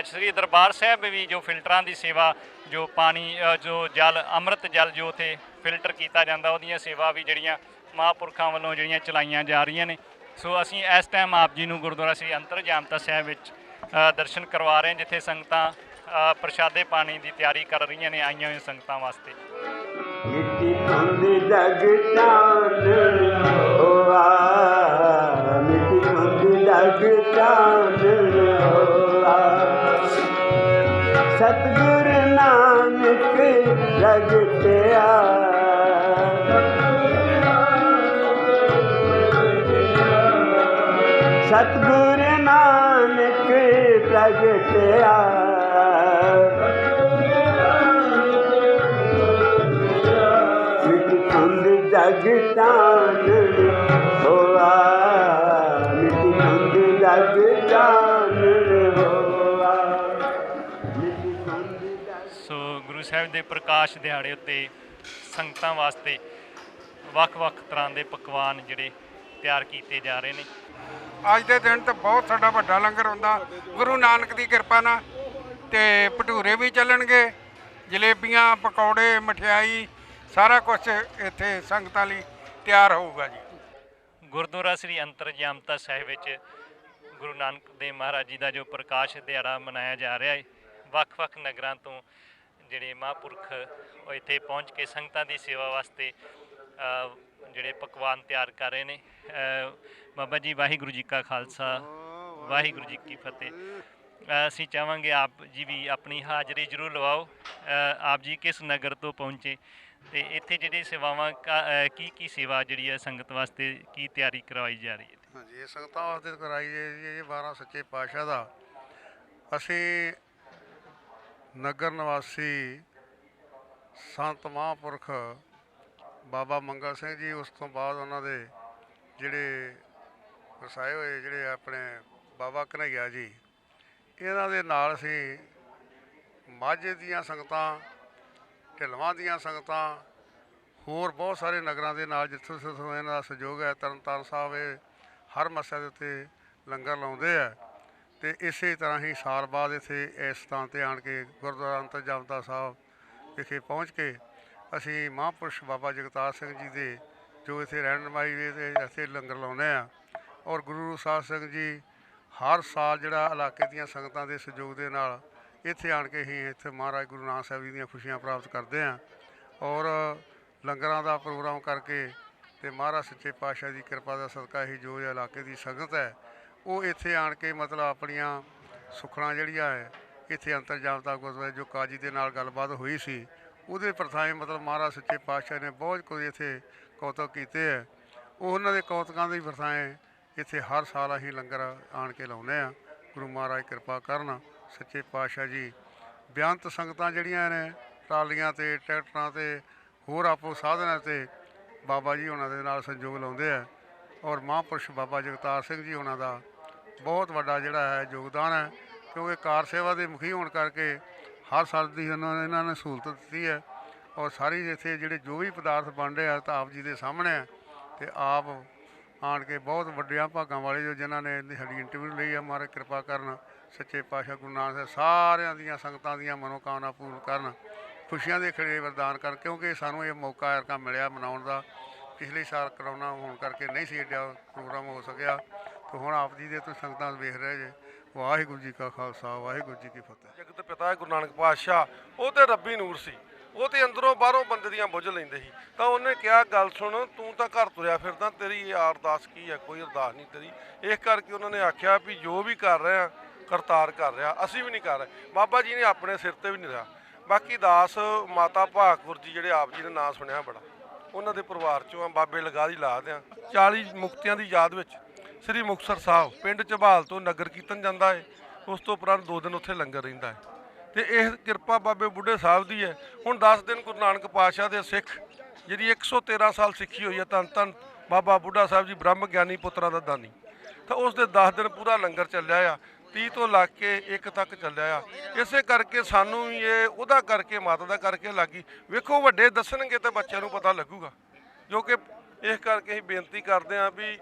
ਸ੍ਰੀ ਦਰਬਾਰ ਸਾਹਿਬ ਵੀ ਜੋ ਫਿਲਟਰਾਂ ਦੀ ਸੇਵਾ, ਜੋ ਪਾਣੀ, ਜੋ ਜਲ, ਅੰਮ੍ਰਿਤ ਜਲ ਜੋ ਉੱਥੇ ਫਿਲਟਰ ਕੀਤਾ ਜਾਂਦਾ, ਉਹਦੀਆਂ ਸੇਵਾ ਵੀ ਜਿਹੜੀਆਂ ਮਹਾਂਪੁਰਖਾਂ ਵੱਲੋਂ ਜਿਹੜੀਆਂ ਚਲਾਈਆਂ ਜਾ ਰਹੀਆਂ ਨੇ। ਸੋ ਅਸੀਂ ਇਸ ਟਾਈਮ ਆਪ ਜੀ ਨੂੰ ਗੁਰਦੁਆਰਾ ਸ੍ਰੀ ਅੰਤਰਜਾਮਤਾ ਸਾਹਿਬ ਵਿੱਚ ਦਰਸ਼ਨ ਕਰਵਾ ਰਹੇ ਹਾਂ, ਜਿੱਥੇ ਸੰਗਤਾਂ ਪ੍ਰਸ਼ਾਦੇ ਪਾਣੀ ਦੀ ਤਿਆਰੀ ਕਰ ਰਹੀਆਂ ਨੇ ਆਈਆਂ ਹੋਈਆਂ ਸੰਗਤਾਂ ਵਾਸਤੇ। ਮਿੱਟੀ ਧੁੰਦ ਜਗ ਚਾਨਣ ਹੋਆ, ਮਿੱਟੀ ਧੁੰਦ ਜਗ ਚਾਨਣ ਹੋਆ, ਸਤਿਗੁਰ ਨਾਨਕ ਪ੍ਰਗਟਿਆ, ਸਤਿਗੁਰ ਨਾਨਕ ਪ੍ਰਗਟਿਆ, ਮਿੱਟੀ ਧੁੰਦ ਜਗ ਚਾਨਣ ਹੋਆ, ਮਿੱਟੀ ਧੁੰਦ ਜਗ ਚਾਨਣ ਹੋਆ, ਮਿੱਟੀ ਧੁੰਦ ਜਗ। ਸੋ ਗੁਰੂ ਸਾਹਿਬ ਦੇ ਪ੍ਰਕਾਸ਼ ਦਿਹਾੜੇ ਉੱਤੇ ਸੰਗਤਾਂ ਵਾਸਤੇ ਵੱਖ-ਵੱਖ ਤਰ੍ਹਾਂ ਦੇ ਪਕਵਾਨ ਜਿਹੜੇ ਤਿਆਰ ਕੀਤੇ ਜਾ ਰਹੇ ਨੇ। ਅੱਜ ਦੇ ਦਿਨ ਤਾਂ ਬਹੁਤ ਸਾਡਾ ਵੱਡਾ ਲੰਗਰ ਹੁੰਦਾ ਗੁਰੂ ਨਾਨਕ ਦੀ ਕਿਰਪਾ ਨਾਲ, ਤੇ ਭਟੂਰੇ ਵੀ ਚੱਲਣਗੇ, ਜਲੇਬੀਆਂ, ਪਕੌੜੇ, ਮਠਿਆਈ, ਸਾਰਾ ਕੁਝ ਇੱਥੇ ਸੰਗਤਾਂ ਲਈ ਤਿਆਰ ਹੋਊਗਾ ਜੀ। ਗੁਰਦੁਆਰਾ ਸ੍ਰੀ ਅੰਤਰਜਾਮਤਾ ਸਾਹਿਬ ਵਿੱਚ ਗੁਰੂ ਨਾਨਕ ਦੇਵ ਮਹਾਰਾਜ ਜੀ ਦਾ ਜੋ ਪ੍ਰਕਾਸ਼ ਦਿਹਾੜਾ ਮਨਾਇਆ ਜਾ ਰਿਹਾ ਹੈ, ਵੱਖ-ਵੱਖ ਨਗਰਾਂ ਤੋਂ ਜਿਹੜੇ ਮਹਾਂਪੁਰਖ ਉਹ ਇੱਥੇ ਪਹੁੰਚ ਕੇ ਸੰਗਤਾਂ ਦੀ ਸੇਵਾ ਵਾਸਤੇ ਜਿਹੜੇ ਪਕਵਾਨ ਤਿਆਰ ਕਰ ਰਹੇ ਨੇ। ਬਾਬਾ ਜੀ ਵਾਹਿਗੁਰੂ ਜੀ ਕਾ ਖਾਲਸਾ, ਵਾਹਿਗੁਰੂ ਜੀ ਕੀ ਫਤਿਹ। ਅਸੀਂ ਚਾਹਾਂਗੇ ਆਪ ਜੀ ਵੀ ਆਪਣੀ ਹਾਜ਼ਰੀ ਜ਼ਰੂਰ ਲਵਾਓ। ਆਪ ਜੀ ਕਿਸ ਨਗਰ ਤੋਂ ਪਹੁੰਚੇ ਤੇ ਇੱਥੇ ਜਿਹੜੀ ਸੇਵਾਵਾਂ ਕੀ ਸੇਵਾ ਜਿਹੜੀ ਹੈ ਸੰਗਤ ਵਾਸਤੇ ਕੀ ਤਿਆਰੀ ਕਰਵਾਈ ਜਾ ਰਹੀ ਹੈ? ਹਾਂਜੀ, ਇਹ ਸੰਗਤਾਂ ਵਾਸਤੇ ਕਰਾਈ ਜੀ ਇਹ 12 ਸੱਚੇ ਪਾਤਸ਼ਾਹ ਦਾ। ਅਸੀਂ ਨਗਰ ਨਿਵਾਸੀ ਸੰਤ ਮਹਾਂਪੁਰਖ ਬਾਬਾ ਮੰਗਲ ਸਿੰਘ ਜੀ, ਉਸ ਤੋਂ ਬਾਅਦ ਉਹਨਾਂ ਦੇ ਜਿਹੜੇ ਵਸਾਏ ਹੋਏ ਜਿਹੜੇ ਆਪਣੇ ਬਾਬਾ ਕਨ੍ਹਈਆ ਜੀ, ਇਹਨਾਂ ਦੇ ਨਾਲ ਅਸੀਂ ਮਾਝੇ ਦੀਆਂ ਸੰਗਤਾਂ, ਢਿਲਵਾਂ ਦੀਆਂ ਸੰਗਤਾਂ, ਹੋਰ ਬਹੁਤ ਸਾਰੇ ਨਗਰਾਂ ਦੇ ਨਾਲ ਜਿੱਥੋਂ ਜਿੱਥੋਂ ਇਹਨਾਂ ਦਾ ਸਹਿਯੋਗ ਹੈ, ਤਰਨਤਾਰਨ ਸਾਹਿਬ ਇਹ ਹਰ ਮੱਸਿਆ ਦੇ ਉੱਤੇ ਲੰਗਰ ਲਾਉਂਦੇ ਆ। ਅਤੇ ਇਸੇ ਤਰ੍ਹਾਂ ਹੀ ਸਾਲ ਬਾਅਦ ਇੱਥੇ ਇਸ ਸਥਾਨ 'ਤੇ ਆਣ ਕੇ ਗੁਰਦੁਆਰਾ ਅੰਤਰਜਾਮਤਾ ਸਾਹਿਬ ਵਿਖੇ ਪਹੁੰਚ ਕੇ ਅਸੀਂ ਮਹਾਂਪੁਰਸ਼ ਬਾਬਾ ਜਗਤਾਰ ਸਿੰਘ ਜੀ ਦੇ ਜੋ ਇੱਥੇ ਰਹਿਨੁਮਾਈ ਦੇ ਇੱਥੇ ਲੰਗਰ ਲਾਉਂਦੇ ਹਾਂ। ਔਰ ਗੁਰੂ ਸਾਹਿਬ ਸਿੰਘ ਜੀ ਹਰ ਸਾਲ ਜਿਹੜਾ ਇਲਾਕੇ ਦੀਆਂ ਸੰਗਤਾਂ ਦੇ ਸਹਿਯੋਗ ਦੇ ਨਾਲ ਇੱਥੇ ਆਣ ਕੇ ਹੀ ਇੱਥੇ ਮਹਾਰਾਜ ਗੁਰੂ ਨਾਨਕ ਸਾਹਿਬ ਜੀ ਦੀਆਂ ਖੁਸ਼ੀਆਂ ਪ੍ਰਾਪਤ ਕਰਦੇ ਹਾਂ। ਔਰ ਲੰਗਰਾਂ ਦਾ ਪ੍ਰੋਗਰਾਮ ਕਰਕੇ ਅਤੇ ਮਹਾਰਾਜ ਸੱਚੇ ਪਾਤਸ਼ਾਹ ਦੀ ਕਿਰਪਾ ਦਾ ਸਦਕਾ ਹੀ ਜੋ ਇਲਾਕੇ ਦੀ ਸੰਗਤ ਹੈ ਉਹ ਇੱਥੇ ਆਣ ਕੇ ਮਤਲਬ ਆਪਣੀਆਂ ਸੁੱਖਣਾ ਜਿਹੜੀਆਂ ਹੈ ਇੱਥੇ ਅੰਤਰਜਾਮਤਾ ਗੁਰਦੁਆਰੇ ਜੋ ਕਾਜੀ ਦੇ ਨਾਲ ਗੱਲਬਾਤ ਹੋਈ ਸੀ ਉਹਦੇ ਪ੍ਰਥਾਏ ਮਤਲਬ ਮਹਾਰਾਜ ਸੱਚੇ ਪਾਤਸ਼ਾਹ ਨੇ ਬਹੁਤ ਕੁਝ ਇੱਥੇ ਕੌਤਕ ਕੀਤੇ ਹੈ। ਉਹ ਉਹਨਾਂ ਦੇ ਕੌਤਕਾਂ ਦੀ ਪ੍ਰਥਾਏ ਇੱਥੇ ਹਰ ਸਾਲ ਅਸੀਂ ਲੰਗਰ ਆਣ ਕੇ ਲਾਉਂਦੇ ਹਾਂ। ਗੁਰੂ ਮਹਾਰਾਜ ਕਿਰਪਾ ਕਰਨ ਸੱਚੇ ਪਾਤਸ਼ਾਹ ਜੀ। ਬੇਅੰਤ ਸੰਗਤਾਂ ਜਿਹੜੀਆਂ ਨੇ ਟਰਾਲੀਆਂ 'ਤੇ, ਟਰੈਕਟਰਾਂ 'ਤੇ, ਹੋਰ ਆਪੋ ਸਾਧਨਾਂ 'ਤੇ ਬਾਬਾ ਜੀ ਉਹਨਾਂ ਦੇ ਨਾਲ ਸੰਯੋਗ ਲਾਉਂਦੇ ਆ। ਔਰ ਮਹਾਂਪੁਰਸ਼ ਬਾਬਾ ਜਗਤਾਰ ਸਿੰਘ ਜੀ ਉਹਨਾਂ ਦਾ ਬਹੁਤ ਵੱਡਾ ਜਿਹੜਾ ਹੈ ਯੋਗਦਾਨ ਹੈ, ਕਿਉਂਕਿ ਕਾਰ ਸੇਵਾ ਦੇ ਮੁਖੀ ਹੋਣ ਕਰਕੇ ਹਰ ਸਾਲ ਦੀ ਇਹਨਾਂ ਨੇ ਸਹੂਲਤ ਦਿੱਤੀ ਹੈ। ਔਰ ਸਾਰੀ ਇੱਥੇ ਜਿਹੜੇ ਜੋ ਵੀ ਪਦਾਰਥ ਬਣ ਰਹੇ ਆ ਤਾਂ ਆਪ ਜੀ ਦੇ ਸਾਹਮਣੇ ਹੈ। ਅਤੇ ਆਪ ਆਣ ਕੇ ਬਹੁਤ ਵੱਡਿਆਂ ਭਾਗਾਂ ਵਾਲੇ ਜੋ ਜਿਨ੍ਹਾਂ ਨੇ ਸਾਡੀ ਇੰਟਰਵਿਊ ਲਈ ਹੈ, ਮਹਾਰਾਜ ਕਿਰਪਾ ਕਰਨ ਸੱਚੇ ਪਾਤਸ਼ਾਹ ਗੁਰੂ ਨਾਨਕ ਸਾਹਿਬ ਸਾਰਿਆਂ ਦੀਆਂ ਸੰਗਤਾਂ ਦੀਆਂ ਮਨੋਕਾਮਨਾ ਪੂਰਨ ਕਰਨ, ਖੁਸ਼ੀਆਂ ਦੇ ਖੜੇ ਵਰਦਾਨ ਕਰਨ। ਕਿਉਂਕਿ ਸਾਨੂੰ ਇਹ ਮੌਕਾ ਐਰਕਾ ਮਿਲਿਆ ਮਨਾਉਣ ਦਾ। ਪਿਛਲੇ ਸਾਲ ਕਰੋਨਾ ਹੋਣ ਕਰਕੇ ਨਹੀਂ ਸੀ ਏਡਾ ਪ੍ਰੋਗਰਾਮ ਹੋ ਸਕਿਆ, ਅਤੇ ਹੁਣ ਆਪ ਜੀ ਦੇ ਤੁਸੀਂ ਸੰਗਤਾਂ ਵੇਖ ਰਹੇ ਜੇ। ਵਾਹਿਗੁਰੂ ਜੀ ਕਾ ਖਾਲਸਾ, ਵਾਹਿਗੁਰੂ ਜੀ ਕੀ ਫਤਿਹ। ਜਗਤ ਪਿਤਾ ਹੈ ਗੁਰੂ ਨਾਨਕ ਪਾਤਸ਼ਾਹ, ਉਹ ਤੇ ਰੱਬੀ ਨੂਰ ਸੀ, ਉਹ ਤੇ ਅੰਦਰੋਂ ਬਾਹਰੋਂ ਬੰਦੇ ਦੀਆਂ ਬੁੱਝ ਲੈਂਦੇ ਸੀ। ਤਾਂ ਉਹਨੇ ਕਿਹਾ ਗੱਲ ਸੁਣ, ਤੂੰ ਤਾਂ ਘਰ ਤੁਰਿਆ ਫਿਰਦਾ, ਤੇਰੀ ਇਹ ਅਰਦਾਸ ਕੀ ਹੈ? ਕੋਈ ਅਰਦਾਸ ਨਹੀਂ ਤੇਰੀ। ਇਸ ਕਰਕੇ ਉਹਨਾਂ ਨੇ ਆਖਿਆ ਵੀ ਜੋ ਵੀ ਕਰ ਰਿਹਾ ਕਰਤਾਰ ਕਰ ਰਿਹਾ, ਅਸੀਂ ਵੀ ਨਹੀਂ ਕਰ ਰਹੇ। ਬਾਬਾ ਜੀ ਨੇ ਆਪਣੇ ਸਿਰ ਤੇ ਵੀ ਨਹੀਂ ਰਿਹਾ। ਬਾਕੀ ਦਾਸ ਮਾਤਾ ਭਾਗਪੁਰ ਜੀ ਜਿਹੜੇ ਆਪ ਜੀ ਨੇ ਨਾਂ ਸੁਣਿਆ ਬੜਾ, ਉਹਨਾਂ ਦੇ ਪਰਿਵਾਰ 'ਚੋਂ ਆ, ਬਾਬੇ ਲਗਾ ਦੀ ਲਾਦ ਆ। 40 ਮੁਕਤਿਆਂ ਦੀ ਯਾਦ ਵਿੱਚ ਸ੍ਰੀ ਮੁਕਤਸਰ ਸਾਹਿਬ ਪਿੰਡ ਝਬਾਲ ਤੋਂ ਨਗਰ ਕੀਰਤਨ ਜਾਂਦਾ ਹੈ। ਉਸ ਤੋਂ ਉਪਰੰਤ 2 ਦਿਨ ਉੱਥੇ ਲੰਗਰ ਰਹਿੰਦਾ ਹੈ। ਅਤੇ ਇਹ ਕਿਰਪਾ ਬਾਬੇ ਬੁੱਢੇ ਸਾਹਿਬ ਦੀ ਹੈ। ਹੁਣ 10 ਦਿਨ ਗੁਰੂ ਨਾਨਕ ਪਾਤਸ਼ਾਹ ਦੇ ਸਿੱਖ ਜਿਹੜੀ 113 ਸਾਲ ਸਿੱਖੀ ਹੋਈ ਹੈ, ਧੰਨ ਧੰਨ ਬਾਬਾ ਬੁੱਢਾ ਸਾਹਿਬ ਜੀ ਬ੍ਰਹਮ ਗਿਆਨੀ ਪੁੱਤਰਾਂ ਦਾ ਦਾਨੀ, ਤਾਂ ਉਸ ਦੇ 10 ਦਿਨ ਪੂਰਾ ਲੰਗਰ ਚੱਲਿਆ ਆ। 30 ਤੋਂ ਲੱਗ ਕੇ 1 ਤੱਕ ਚੱਲਿਆ ਆ। ਇਸੇ ਕਰਕੇ ਸਾਨੂੰ ਵੀ ਇਹ ਉਹਦਾ ਕਰਕੇ ਮਾਤਾ ਦਾ ਕਰਕੇ ਲੱਗੀ। ਵੇਖੋ ਵੱਡੇ ਦੱਸਣਗੇ ਤਾਂ ਬੱਚਿਆਂ ਨੂੰ ਪਤਾ ਲੱਗੂਗਾ। ਜੋ ਕਿ ਇਸ ਕਰਕੇ ਅਸੀਂ ਬੇਨਤੀ ਕਰਦੇ ਹਾਂ ਵੀ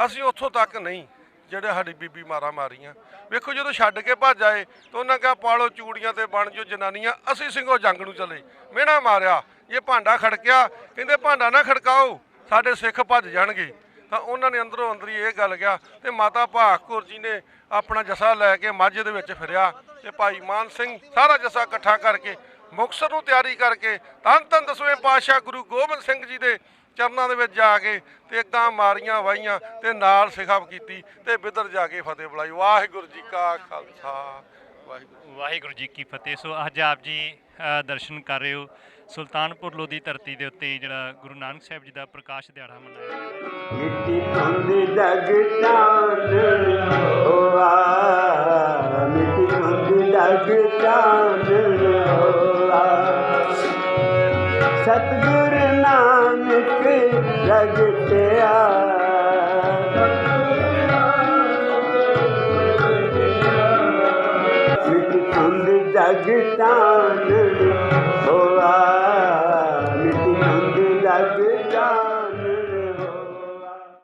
ਅਸੀਂ ਉੱਥੋਂ ਤੱਕ ਨਹੀਂ ਜਿਹੜੇ ਸਾਡੀ ਬੀਬੀ ਮਾਰੀਆਂ। ਵੇਖੋ ਜਦੋਂ ਛੱਡ ਕੇ ਭੱਜ ਆਏ ਤਾਂ ਉਹਨਾਂ ਕਿਹਾ ਪਾਲੋ ਚੂੜੀਆਂ ਤੇ ਬਣ ਜੋ ਜਨਾਨੀਆਂ, ਅਸੀਂ ਸਿੰਘੋ ਜੰਗ ਨੂੰ ਚਲੇ। ਮਿਹਣਾ ਮਾਰਿਆ, ਇਹ ਭਾਂਡਾ ਖੜਕਿਆ, ਕਹਿੰਦੇ ਭਾਂਡਾ ਨਾ ਖੜਕਾਓ, ਸਾਡੇ ਸਿੱਖ ਭੱਜ ਜਾਣਗੇ। ਤਾਂ ਉਹਨਾਂ ਨੇ ਅੰਦਰੋਂ ਅੰਦਰੀ ਇਹ ਗੱਲ ਕਿਹਾ ਤੇ ਮਾਤਾ ਭਾਗ ਕੌਰ ਜੀ ਨੇ ਆਪਣਾ ਜੱਸਾ ਲੈ ਕੇ ਮਾਝੇ ਦੇ ਵਿੱਚ ਫਿਰਿਆ ਤੇ ਭਾਈ ਮਾਨ ਸਿੰਘ ਸਾਰਾ ਜੱਸਾ ਇਕੱਠਾ ਕਰਕੇ ਮੁਕਤਸਰ ਨੂੰ ਤਿਆਰੀ ਕਰਕੇ ਧੰਨ ਧੰਨ 10ਵੇਂ ਪਾਤਸ਼ਾਹ ਗੁਰੂ ਗੋਬਿੰਦ ਸਿੰਘ ਜੀ ਦੇ ਚਰਨਾਂ ਦੇ ਵਿੱਚ ਜਾ ਕੇ ਤੇ ਅੱਗਾਂ ਮਾਰੀਆਂ ਵਾਹੀਆਂ ਤੇ ਨਾਲ ਸਿਖਾਬ ਕੀਤੀ ਤੇ ਬਿਦਰ ਜਾ ਕੇ ਫਤਿਹ ਬੁਲਾਈ। ਵਾਹਿਗੁਰੂ ਜੀ ਕਾ ਖਾਲਸਾ ਵਾਹਿਗੁਰੂ ਜੀ ਕੀ ਫਤਿਹ। ਸੋ ਅੱਜ ਆਪ ਜੀ ਦਰਸ਼ਨ ਕਰ ਰਹੇ ਹੋ ਸੁਲਤਾਨਪੁਰ ਲੋਧੀ ਧਰਤੀ ਦੇ ਉੱਤੇ ਜਿਹੜਾ ਗੁਰੂ ਨਾਨਕ ਸਾਹਿਬ ਜੀ ਦਾ ਪ੍ਰਕਾਸ਼ ਦਿਹਾੜਾ ਮਨਾਇਆ ਗਿਆ। ਮਿੱਟੀ ਧੁੰਦ ਜਗ ਚਾਨਣ ਹੋਆ, ਮਿੱਟੀ ਧੁੰਦ ਜਗ ਚਾਨਣ ਹੋਆ, ਸਤਿਗੁਰ ਨਾਨਕ ਜਗਤਿਆ, ਮਿੱਟੀ ਧੁੰਦ ਜਗ ਚਾਨਣ